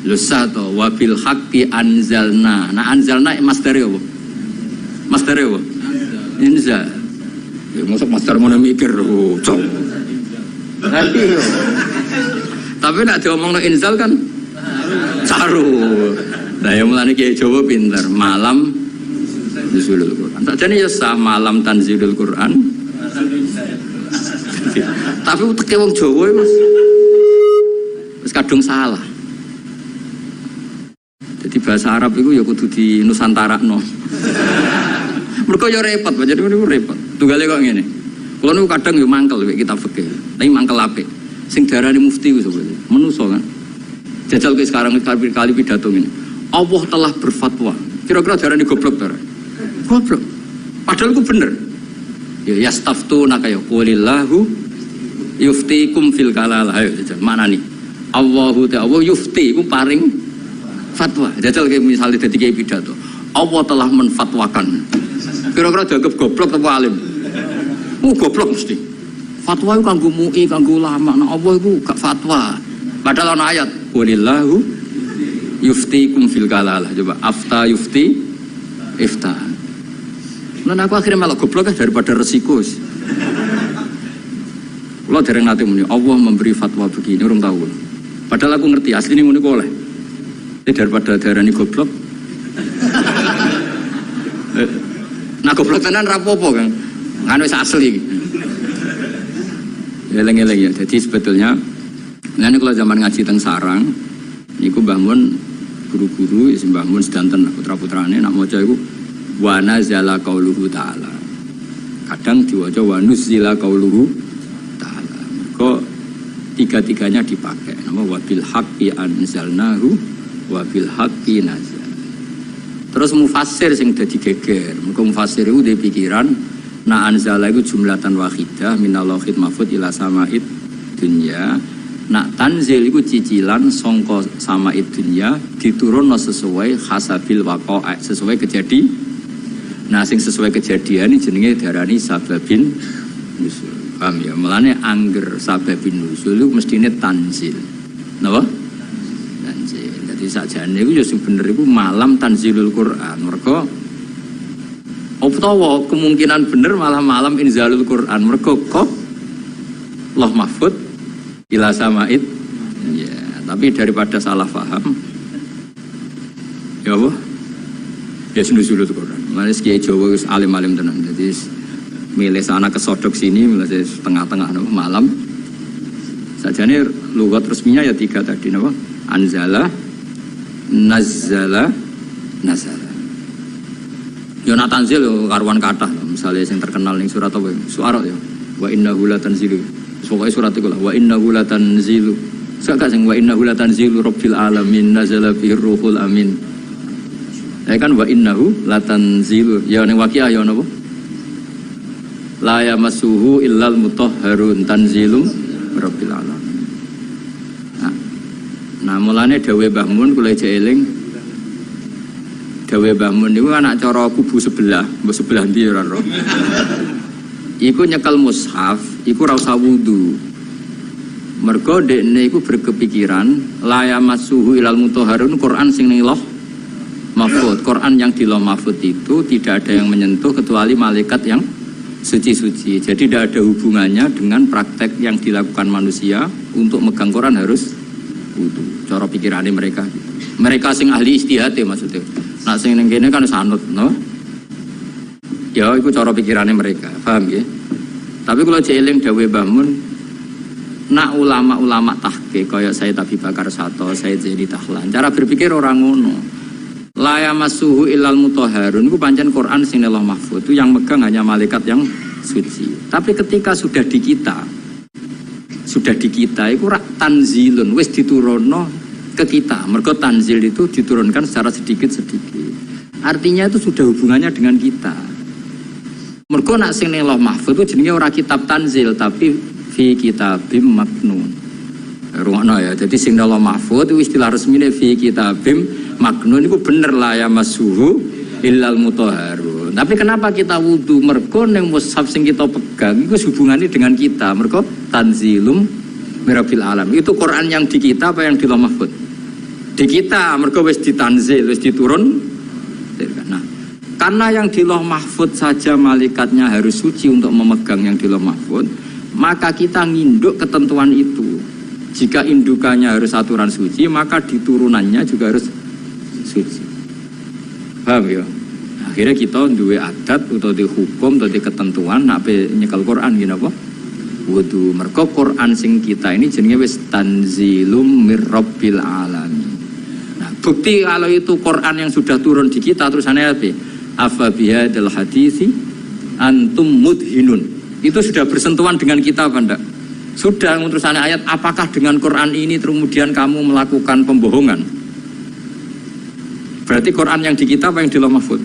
Lho sah to wa bil haqqi anzalna. Nah anzalna masdare apa? Masdare apa? Inzal. Ya mosok masdar ngono mikir cok. Tapi nek diomongno inzal kan saru. Nah yang mulane kiai Jawa pinter, malam nuzulul Quran. Sakjane ya sah malam tanzilul Quran. Tapi uteke wong Jawa Mas. Wis kadung salah. Jadi bahasa Arab itu ya kudu di Nusantarakno. Mergo ya repot, jadi niku repot. Tunggale kok ngene. Kulo niku kadang yo mangkel mek kitab fikih. Tapi mangkel apik. Sing diarani mufti ku sapa? Menusa kan. Jajal ke sekarang kali pidato ngene. Allah telah berfatwa. Kira-kira diarani goblok ta? Goblok. Padahal itu bener. Ya yastaftunaka ya qulillahu yuftikum fil kalalah. Ayo jajal mana nih? Allahu ta'ala yufti iku paring fatwa. Jajal kayak misalnya dadi kiai pidato. Allah telah menfatwakan. Kira-kira dianggap goblok atau alim? Goblok mesti. Fatwa itu kanggo MUI, kanggo ulama. Nah Allah itu gak fatwa. Padahal ana ayat qulillahu yuftikum fil kalalah. Coba afta yufti ifta. Nah aku akhirnya malah goblok daripada resiko. Kalau dereng nate muni Allah memberi fatwa begini orang tahu. Padahal aku ngerti asli ini muni oleh. Daripada darani goblok. Nah goblok tenan rapopo kan. Kan wis asli. Eleng-eleng ya. Jadi sebetulnya ngene kalau zaman ngaji teng sarang niku Mbah Mun guru-guru isi Mbah Mun sedanten putra-putrane nak maca iku wa nazala qauluhu ta'ala. Kadang diwaca wa nuzila qauluhu ta'ala. Kok tiga-tiganya dipakai. Nama wa bil haqqi anzalnahu wa bil haqqi nazal. Terus mufassir sing dadi geger. Muga mufassir iku duwe pikiran na anzala iku jumlatan wahidah minallahil mahfuz ila sama'id dunya. Nak tanzil iku cicilan sangka sama'id dunya diturunno sesuai hasabil waqa'a, sesuai kejadian. Nah sing sesuai kejadian ini jenenge diarani sababin nusul. Paham ya? Mulane angger sababin nusul itu mestine tanzil. Napa? Tanzil. Jadi sakjane iku ya sing bener iku malam tanzilul Quran. Mergo utawa kemungkinan bener malah malam inzalul Quran. Mergo kok Allah mahfud ila sama'id. Ya, tapi daripada salah paham ya apa? Ya nuzulul Quran. Mulane kiai Jawa wis alim-alim tenan. Jadi milih sana kesodok sini, milih tengah-tengah malam. Sajane lugat resminya ya tiga tadi napa? Anzala, nazzala, nazala. Yo tanzil karuan kathah. Misalnya yang terkenal ning surat apa? Suara ya. Wa innahu latanzilu. Pokoke surat iku lah wa innahu latanzilu. Sak sing wa innahu latanzilu rabbil alamin nazala bihi ruhul amin. Kan wa innahu latanzilu. Ya ning Waqiah ya napa? La yamassuhu illal mutahharun tanzilum rabbil alamin. Nah mulane dawuh Mbah Mun kula eling. Dawuh Mbah Mun niku anak cara kubu sebelah, mbok sebelah ndi ora ro. Iku nyekel mushaf, iku ora usah wudu. Mergo dekne iku berkepikiran la yamassuhu illal mutahharun Quran sing ning loh mahfud. Quran yang di loh mahfud itu tidak ada yang menyentuh kecuali malaikat yang suci-suci. Jadi tidak ada hubungannya dengan praktek yang dilakukan manusia untuk megang Quran harus wudu. Cara pikirannya mereka. Mereka sing ahli ijtihad ya maksudnya. Nah sing ning kene kan sanut, no? Ya iku cara pikirannya mereka. Paham ya? Tapi kalau jeeling dawuh Mbah Mun, nak ulama-ulama tahqiq kaya Sayyid Abi Bakar Sato, Sayyid Zaidi Tahlan, cara berpikir orang ngono. La yamassuhu illal mutahharun itu pancen Quran sing Allah mahfuz itu yang megang hanya malaikat yang suci. Tapi ketika sudah di kita itu tanzilun wis diturunno ke kita. Mergo tanzil itu diturunkan secara sedikit-sedikit. Artinya itu sudah hubungannya dengan kita. Mergo nak sing Allah mahfuz itu jenenge ora kitab tanzil tapi fi kitabim maknun. Rungokno ya. Jadi sing Allah mahfuz itu istilah resmine fi kitabim maknun itu bener lah ya masuhu illal mutahharun. mahfud. Tapi kenapa kita wudu? Mergo ning mushaf sing kita pegang iku hubungannya dengan kita. Mergo tanzilum mirabil alam. Itu Quran yang di kita apa yang di Lauh Mahfud? Di kita, mergo wis ditanzil, wis diturun. Nah, karena yang di Lauh Mahfud saja malaikatnya harus suci untuk memegang yang di Lauh Mahfud, maka kita nginduk ketentuan itu. Jika indukannya harus aturan suci, maka diturunannya juga harus suci. Paham ya? Akhirnya kita duwe adat atau di hukum atau di ketentuan nak nyekel Quran gini apa? Wudu. Mergo Quran sing kita ini jenenge wis tanzilum mirrabbil alamin. Nah, bukti kalau itu Quran yang sudah turun di kita terusannya apa? Afa bihadzal haditsi antum mudhinun. Itu sudah bersentuhan dengan kita apa enggak? Sudah, terusannya ayat, apakah dengan Quran ini kemudian kamu melakukan pembohongan? Berarti Quran yang di kita apa yang di Lauh Mahfud?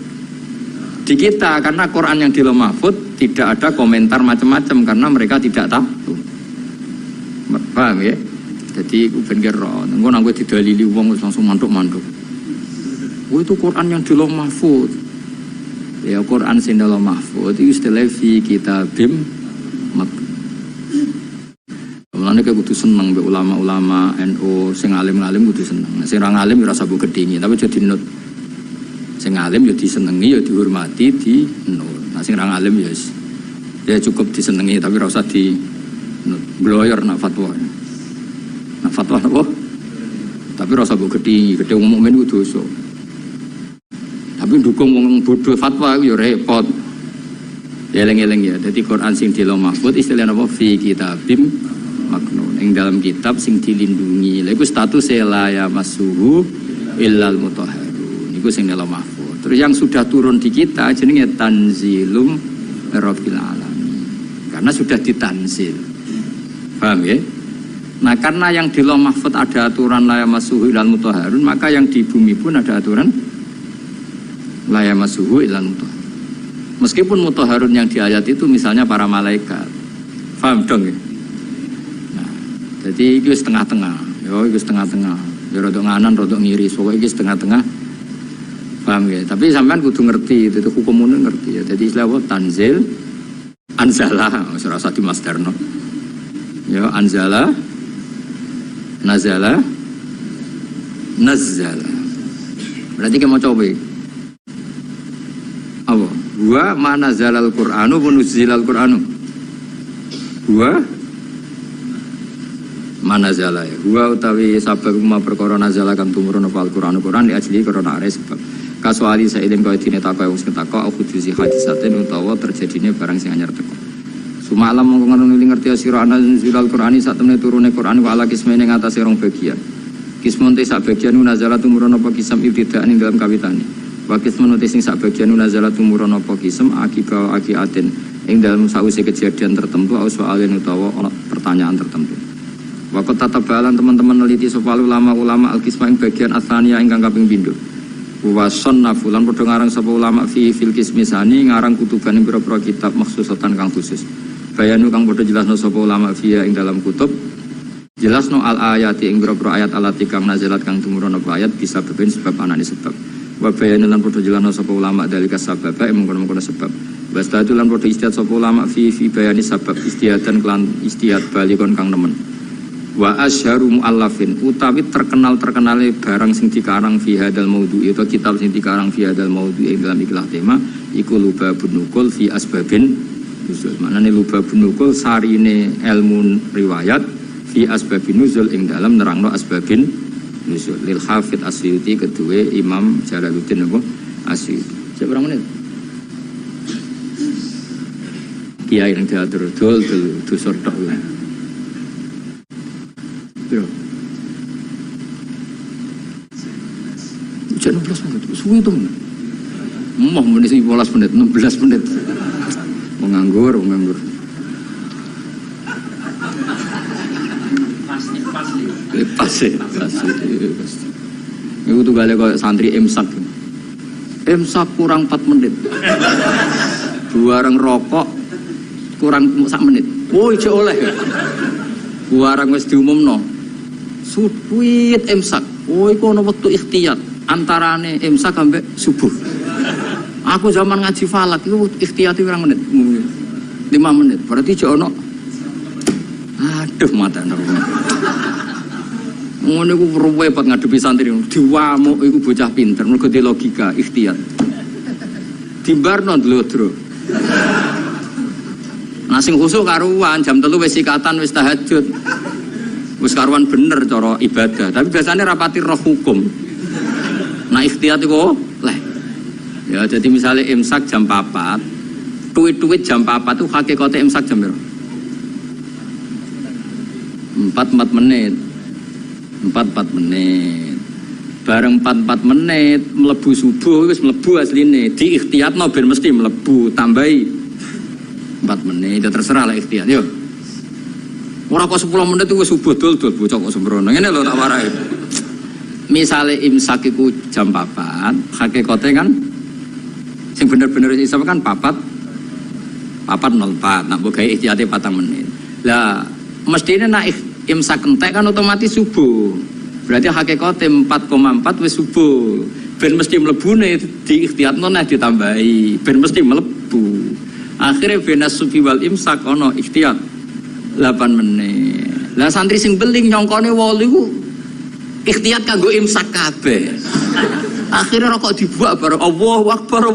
Di kita, karena Quran yang di Lauh Mahfud tidak ada komentar macam-macam karena mereka tidak tahu. Paham ya? Jadi aku bener engko nang kowe didalili wong langsung mantuk-mantuk. Oh itu Quran yang di Lauh Mahfud. Ya Quran sing di Lauh Mahfud itu istilah fi kitabim mak. Mulane kowe kudu seneng mbek ulama-ulama NU sing alim-alim kudu seneng. Sing ora alim ora usah mbok gedhingi, tapi aja dinut. Sing alim ya disenengi, ya dihormati, dinut. Nah sing ora alim ya cukup disenengi tapi ora usah di bloyor nak fatwa. Nak fatwa apa? Tapi ora usah mbok gedhingi, gedhe wong mukmin ku dosa. Tapi dukung wong bodoh fatwa ya repot. Ya eling-eling ya. Dadi Quran sing di Lauh Mahfud istilahnya apa? Fi kitabim maknun. Ing dalam kitab sing dilindungi. Lha iku status la ya masuhu illal mutahharun. Iku sing Lauh Mahfud. Terus yang sudah turun di kita jenenge tanzilum rabbil alamin. Karena sudah ditanzil. Paham ya? Nah, karena yang di Lauh Mahfud ada aturan la ya masuhu illal mutahharun, maka yang di bumi pun ada aturan la ya masuhu illal mutahharun. Meskipun mutahharun yang di ayat itu misalnya para malaikat. Paham dong ya? Jadi itu setengah-tengah, itu setengah-tengah. Ya rodok nganan, rodok ngiri, pokoknya itu setengah-tengah. Paham ya? Tapi sampean kudu ngerti, itu hukum umum ngerti ya. Jadi istilah apa? Tanzil, anzala, serasa di Mas Darno. Ya anzala, nazala, nazzala. Berarti kita mau coba. Apa? Wa mana zalal Qur'anu punuzilal Qur'anu. Wa mana zala ya. Wa utawi sabab ma perkara nazala kang tumurun apa Al-Qur'anu Qur'an di ajli karena are sebab. Kasuali sailin kaya dene takok wong sing takok aku dusi hadisaten utawa terjadine barang sing anyar teko. Sumalam mongko ngono ngerti sira ana zilal Qur'ani sak temene turune Qur'an wa ala kismene ngatasé rong bagian. Kismun te sak bagian nazala tumurun apa kisam ibtidaan ing dalam kawitane. Wakis menutis sing sak bagian nazala tumurun apa kisem akiba akiaten ing dalam sause kejadian tertentu au soalen utawa ana pertanyaan tertentu. Waktu tatabalan teman-teman neliti sapa ulama al-kisma ing bagian asania ingkang kaping pindho. Wa sunnafulan padha ngarang sapa ulama fi fil kismisani ngarang kutuban ing pira-pira kitab maksusatan kang khusus. Bayanu kang padha jelasno sapa ulama fiya ing dalam kutub jelasno al ayati ing pira-pira ayat alati kang nazalat kang tumurun apa ayat bisa beben sebab anane sebab. Wa bayanan lan padha jelasno sapa ulama dalika sabab mengkono-mengkono sebab. Wastadu lan padha istihad sapa ulama fi bayani sabab istihadan kelan istihad balikon kang nemen. Wa asyharu muallafin utawi terkenal-terkenale barang sing dikarang fi hadal maudhu'i atau kitab sing dikarang fi hadal maudhu'i dalam ikhlas tema iku lubabun nukul fi asbabin nuzul. Maknane lubabun nukul sarine ilmu riwayat fi asbabin nuzul ing dalam nerangno asbabin nuzul lil Hafidz Asyuti kedua Imam Jalaluddin apa Asyuti. Berapa menit? Kiai yang diatur dul sortok lah. Bro. Ujian 16 menit, suwi itu mau menit 15 menit, 16 menit. Menganggur. Pasti. Itu tuh gale kok santri imsak kurang 4 menit. Bareng rokok kurang 1 menit. Oh, ijo oleh. Bareng wis diumumno. Suwit imsak. Oh, iku ana wektu ikhtiyat antarane imsak sampai subuh. Aku zaman ngaji falak itu ikhtiyati berapa menit? 5 menit. Berarti jono. Aduh mata neraka. Ngono iku repot ngadepi santri. Diwamuk iku bocah pinter, mergo di logika ikhtiyat. Dimbarno ndlodro. Nah sing khusuk karuan jam 3 wis sikatan wis tahajud. Wis karuan bener cara ibadah, tapi biasanya rapati roh hukum. Nah ikhtiyat iku leh. Ya jadi misalnya imsak jam 4, tuwit-tuwit jam 4 itu hakikate imsak jam berapa? 4 menit. 4 menit. Bareng 4 menit mlebu subuh wis mlebu asline. Di ikhtiyatno ben mesti mlebu, tambahi 4 menit. Ya terserah lah ikhtiyat. Yo. Ora kok 10 menit itu subuh dul-dul bocah kok sembrono. Ngene lho tak warai. Misale imsak iku jam 4, hakikate kan sing bener-bener isap kan 4.04. Nak mbok gawe ihtiyate 4 menit. Lah mestine nak imsak entek kan otomatis subuh. Berarti hakikate 4,4 wis subuh. Ben mesti mlebune di ikhtiyatno nek ditambahi, ben mesti mlebu. Akhire benas sufi wal imsak ono ikhtiyat 8 menit. Lah santri sing beling nyongkone 8 iku ikhtiyat kanggo imsak kabeh. Akhirnya rokok dibuat bareng Allahu Akbar.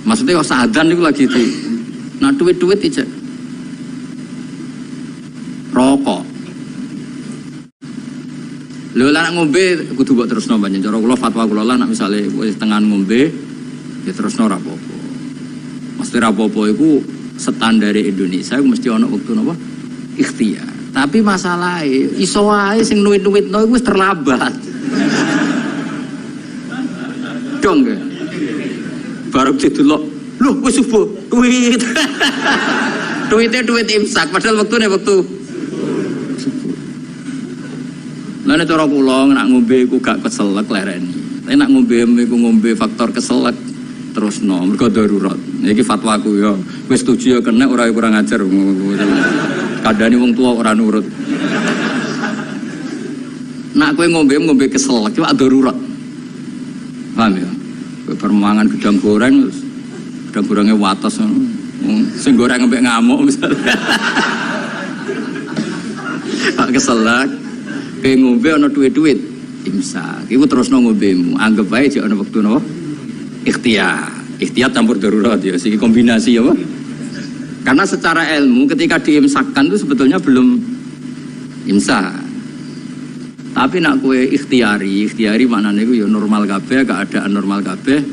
Maksudnya kok sadan itu lagi di. Nah duit-duit aja. Rokok. Lho lah ngombe kudu mbok terusno banyak. Cara kula fatwa kula lah nek misale wis tengan ngombe ya terusno ra apa-apa. Mesti ra apa-apa iku standar Indonesia mesti ana wektu napa? Ikhtiyar. Tapi masalahnya iso wae sing nuwit-nuwitno iku wis terlambat. Dong ke? Baru didelok, lho wis subuh, duit. Duit imsak padahal wektune wektu subuh. Lah nek cara kula nak ngombe iku gak keselek lereni. Tapi nak ngombe iku ngombe faktor keselek terusno mergo darurat. Iki fatwaku ya. Wis setuju ya kena ora kurang ajar. Kadane wong tua ora nurut. Nak kowe ngombe keselek iku darurat. Paham ya? Kowe permangan gedang goreng terus gedang gorenge wates sing goreng mbek ngamuk misalnya. Pak keselek kowe ngombe ana duit-duit imsak. Iku terusno ngombemu. Anggap wae jek ana wektu napa? Ikhtiyat campur darurat ya. Siki kombinasi apa? Karena secara ilmu ketika diimsakkan itu sebetulnya belum imsak. Tapi nak kue ikhtiari maknanya itu ya normal kabeh, keadaan normal kabeh.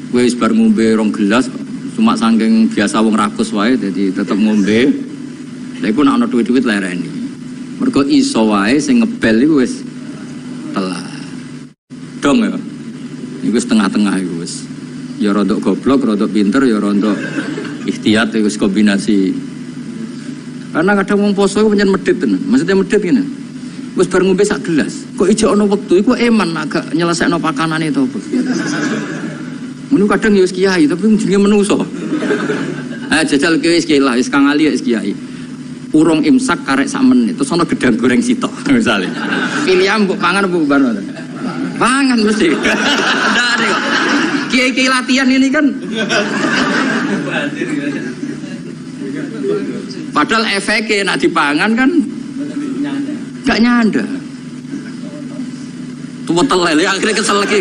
Kue bar ngombe 2 gelas, cuma saking biasa wong rakus wae, jadi tetap ngombe. Lha iku nak ana duit-duit lereni. Mergo iso wae sing ngebel iku wis telat. Dong ya. Iku setengah-tengah iku wis. Ya rodok goblok, rodok pinter, ya rodok ikhtiyat iku kombinasi. Karena kadang wong poso iku pancen medhit tenan. Maksudnya medhit ngene. Wis bar ngombe sak gelas. Kok ijo ana wektu iku eman agak nyelesekno pakanane to apa. Ngono kadang ya wis kiai tapi jenenge menungso. Jajal kiai wis kiai lah, wis kang ali wis kiai. Urung imsak karek sak menit terus ana gedang goreng sitok misale. Pilihan mbok pangan apa bar. Pangan mesti. Ndak ada kok. Kiai-kiai latihan ini kan. Padahal efeknya nak dipangan kan gak nyanda. Tuwa telele akhirnya kesel lagi.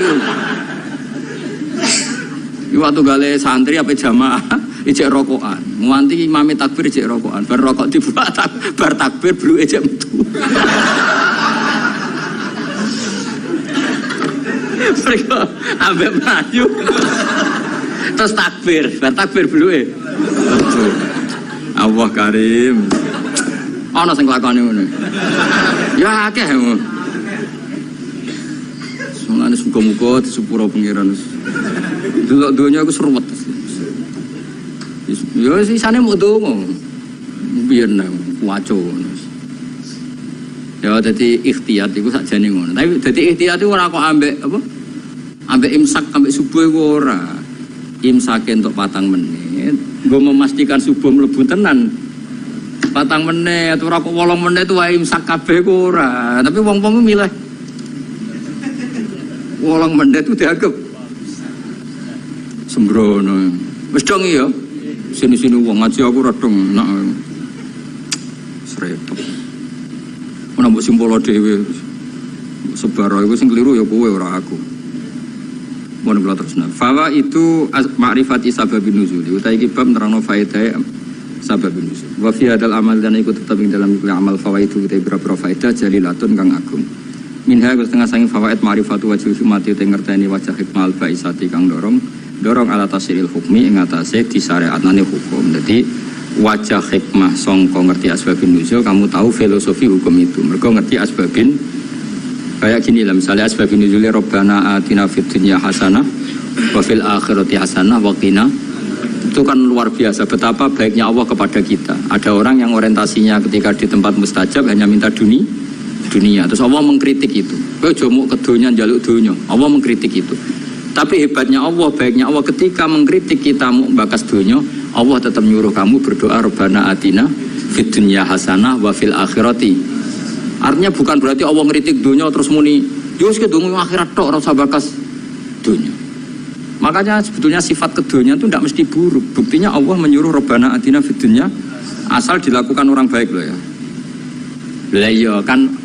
Waktu gale santri apa jamaah ijek rokokan. Nganti imam takbir ijek rokokan. Bar rokok dibuat bar takbir blu ijek metu. Mereka ambek melayu. Terus takbir, bar takbir bluke. Allah Karim. Ana sing lakone ngono. Ya akeh. Mulane muga-muga disepuro pengiran. Delok donya aku seruwet. Ya sisane mung donga. Biyen waco. Ya dadi ikhtiyat iku sakjane ngono. Tapi dadi ikhtiyat iku ora kok ambek apa? Ambek imsak ambek subuh iku ora. Imsake entuk 4 menit. Nggo memastikan subuh mlebu tenan. 4 menit ora kok 8 menit wae imsak kabeh iku ora. Tapi wong-wong milih 8 menit itu dianggap sembrono. Wis dong ya. Sini-sini wong ngaji aku radong enak. Srepet. Ana mbok simpolo dhewe. Sebaro iku sing keliru ya kowe ora aku. Mun kula terusna. Fawa itu ma'rifati sababin nuzul. Utai iki bab nerangno faedah sababin nuzul. Wa fi hadzal amal dan iku tetep ing dalam amal fawaidu utai beberapa faedah jalilatun kang agung. Minha setengah sanging fawaid ma'rifatu wajhil hikmati te ngerteni wajah hikmah al-baisati kang dorong ala tasiril hukmi ing atase disyariatane hukum. Jadi wajah hikmah sangka ngerti asbabun nuzul kamu tahu filosofi hukum itu. Mergo ngerti asbabin kayak gini lah misalnya asbabun nuzul Rabbana atina fid dunya hasanah wa fil akhirati hasanah wa qina. Itu kan luar biasa betapa baiknya Allah kepada kita. Ada orang yang orientasinya ketika di tempat mustajab hanya minta dunia. Terus Allah mengkritik itu. Kowe aja muk ke donya njaluk donya. Allah mengkritik itu. Tapi hebatnya Allah, baiknya Allah ketika mengkritik kita mau bakas dunia, Allah tetap nyuruh kamu berdoa Rabbana atina fid dunya hasanah wa fil akhirati. Artinya bukan berarti Allah ngkritik dunia terus muni, yo wis kedungu akhirat tok ora usah bakas dunia. Makanya sebetulnya sifat kedunya itu tidak mesti buruk. Buktinya Allah menyuruh Rabbana atina fid dunya asal dilakukan orang baik loh ya. Lah iya kan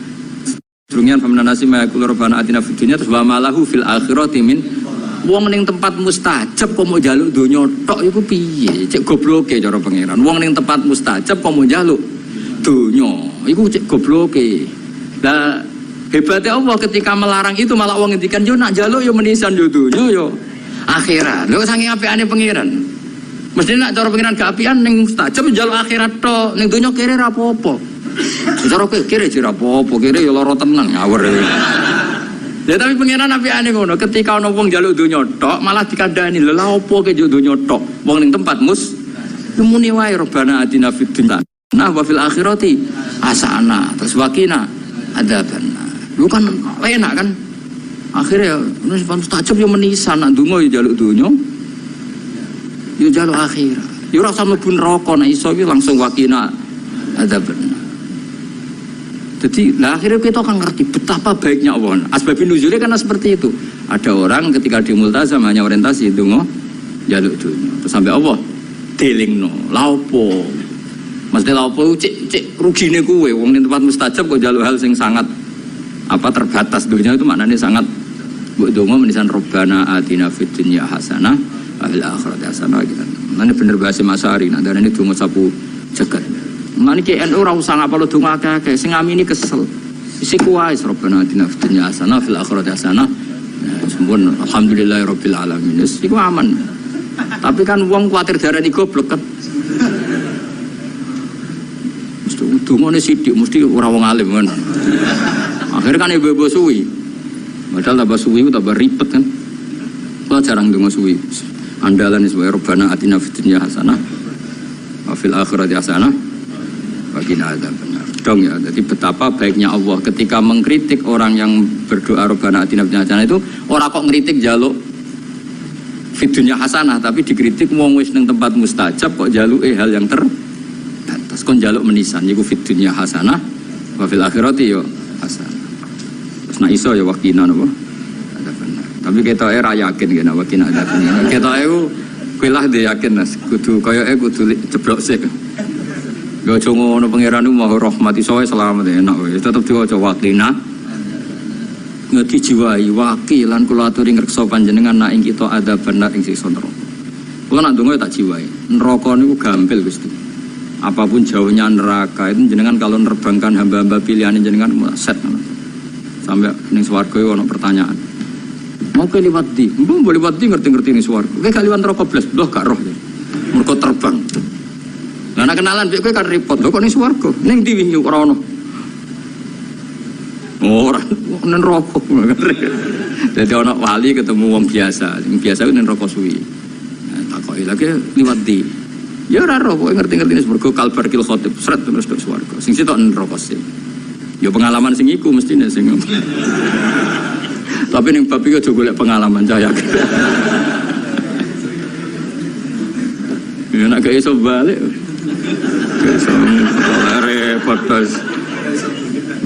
durungian pemenanasi mayakul Rabbana atina fid dunya terus wa malahu fil akhirati min. Wong ning tempat mustajab kok mau njaluk donya tok iku piye? Cek gobloke cara pangeran. Wong ning tempat mustajab kok mau njaluk donya iku cek gobloke. Lah hebatnya Allah ketika melarang itu malah wong ngendikan yo nak njaluk yo menisan yo donya yo akhirat. Lho saking apikane pangeran. Mesti nak cara pangeran gak apian ning mustajab njaluk akhirat tok, ning donya kere ra apa-apa. Cara kowe kere jera apa-apa, kere yo lara tenan ngawur. Ya tapi pengiran api aneh ngono, ketika ono wong njaluk donya tok malah dikandani lha opo ke donya tok. Wong ning tempat muni wae Rabbana atina fid dunya wa fil akhirati hasanah terus waqina adzabannar. Lu kan enak kan? Akhirnya wis mustajab yo menisan nak donga yo njaluk donya. Yo njaluk akhirat. Yo ora usah mlebu neraka nek iso iki langsung waqina adzabannar. Jadi lah akhirnya kita akan ngerti betapa baiknya Allah. Asbabun nuzulnya karena seperti itu. Ada orang ketika di multazam hanya orientasi itu jaluk dunia. Terus sampai Allah delingno, laopo. Maksudnya laopo cek rugine kowe wong ning tempat mustajab kok jaluk hal sing sangat terbatas dunia itu maknanya sangat mbok donga menisan Rabbana atina fid dunya hasanah wa fil akhirati hasanah gitu. Mane bener bahasa Masari nek darane donga sapu jagat. Mane ki NU ora usah ngapalo donga akeh sing ngamini kesel. Isi kuwae Rabbana atina fid dunya hasanah fil akhirati hasanah. Sempurna alhamdulillahirabbil alamin. Iku aman. Tapi kan wong kuwatir darani goblok kan. Mesti dongane sithik mesti ora wong alim kan. Akhirnya kan ibu-ibu suwi. Padahal tambah suwi tambah ribet kan. Kok jarang donga suwi. Andalan sebagai Rabbana atina fid dunya hasanah wa fil akhirati hasanah. Bagina ada benar dong ya. Jadi betapa baiknya Allah ketika mengkritik orang yang berdoa Rabbana atina fid dunya hasanah itu ora kok ngritik jaluk fid dunya hasanah tapi dikritik wong wis ning tempat mustajab kok jaluke hal yang terbatas kon jaluk menisan iku fid dunya hasanah wa fil akhirati yo hasanah. Terus nek iso ya wakina napa ada benar. Tapi ketoke ra yakin kena wakina ada benar. Ketoke kowe lah yakin Mas kudu koyoke kudu jeblok sik. Gak cuma ono pangeran itu mau rahmati soe selamat enak wes tetap diwaca wakina ngerti jiwai wakilan kula aturi ngreksa panjenengan nak ing kita ada benar ing siksa neraka. Kula nak ndonga tak jiwai neraka niku gampil Gusti. Apapun jauhnya neraka itu jenengan kalau nerbangkan hamba-hamba pilihan jenengan set sampai ning swarga ono pertanyaan. Mau ke liwat di? Mbok boleh liwat di ngerti-ngerti ning swarga. Kowe gak liwat neraka blas loh gak roh. Mergo terbang. Lah nek kenalan mbek kowe kan repot. Lho kok ning swarga? Ning ndi wingi ora ono. Ora ning neraka. Dadi ono wali ketemu wong biasa. Sing biasa ku ning neraka suwi. Takoki lagi liwat di. Ya ora roh kowe ngerti-ngerti ning swarga kalbar kil khotib sret terus tok swarga. Sing sitok ning neraka sih. Ya pengalaman sing iku mestine sing. Tapi ning bab iki aja golek pengalaman cahaya. Ya nek gak iso balik. Repot terus.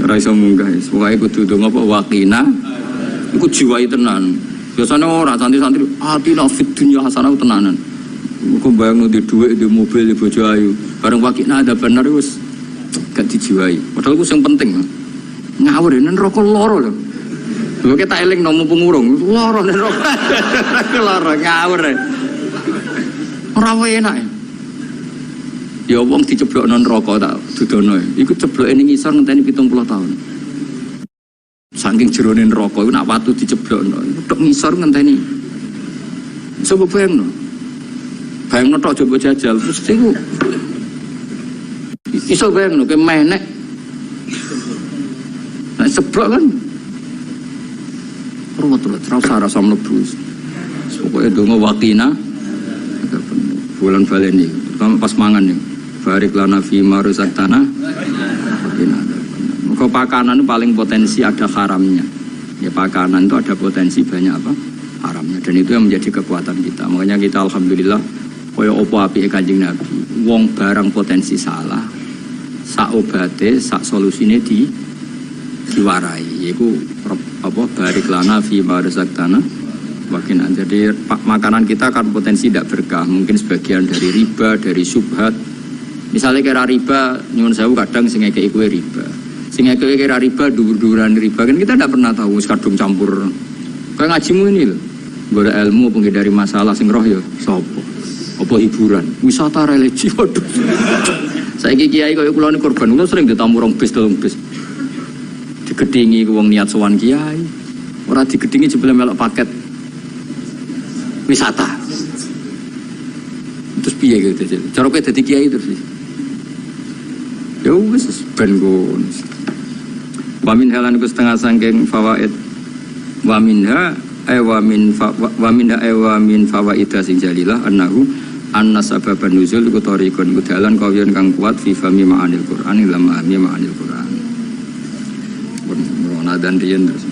Ora iso munggah. Pokoke kudu ndonga apa wakina. Iku jiwai tenan. Biasanya orang santri-santri atina fid dunya hasanah tenanan. Kok bayangno di dhuwit, di mobil, di bojo ayu. Bareng wakina ada bener wis gak dijiwai. Padahal ku sing penting. Ngawur nen rokok loro lho. Lho kita eling nomo pengurung, loro nen rokok. Loro ngawur. Ora enak. Ya wong diceblokno neraka tak dudono. Iku cebloke ning ngisor ngenteni 70 tahun. Saking jerone neraka iku nak watu diceblokno. Tok ngisor ngenteni. Coba bayangno. Bayangno tok coba jajal mesti ku. Iso bayangno ke menek. Nek ceblok kan. Terus rasa mlebu. Pokoke donga wakina. Bulan baleni. Pertama pas mangan nih. Barik lana fi ma razaqtana. Maka pakanan itu paling potensi ada haramnya. Ya pakanan itu ada potensi banyak apa? Haramnya. Dan itu yang menjadi kekuatan kita. Makanya kita alhamdulillah kaya opo apike Kanjeng Nabi. Wong barang potensi salah, sak obate, sak solusine diwarai. Yaiku apa? Barik lana fi ma razaqtana. Wakinan. Jadi makanan kita kan potensi tidak berkah. Mungkin sebagian dari riba, dari syubhat. Misalnya kira riba, nyuwun sewu kadang sing ngekeki kowe riba. Sing ngekeki kira riba, dhuwur-dhuwuran riba kan kita tidak pernah tahu kadung campur. Kayak ngajimu ini loh. Gak ada ilmu penghindari masalah sing roh ya sapa? Apa hiburan? Wisata religi waduh. Saiki kiai kaya kula ni korban, kula sering ditamu rong bis tolong bis. Digedingi wong niat sowan kiai. Ora digedingi jebule melok paket wisata. Terus piye gitu. Cara kowe dadi kiai terus. Ya wis ben ngono. Wa min halan ku setengah sangking fawaid. Wa minha wa min fawaida sing jalilah annahu anna sababan nuzul iku tariqun iku dalan kawiyan kang kuat fi fahmi ma'anil Qur'an ila ma'ani ma'anil Qur'an. Nadan riyen terus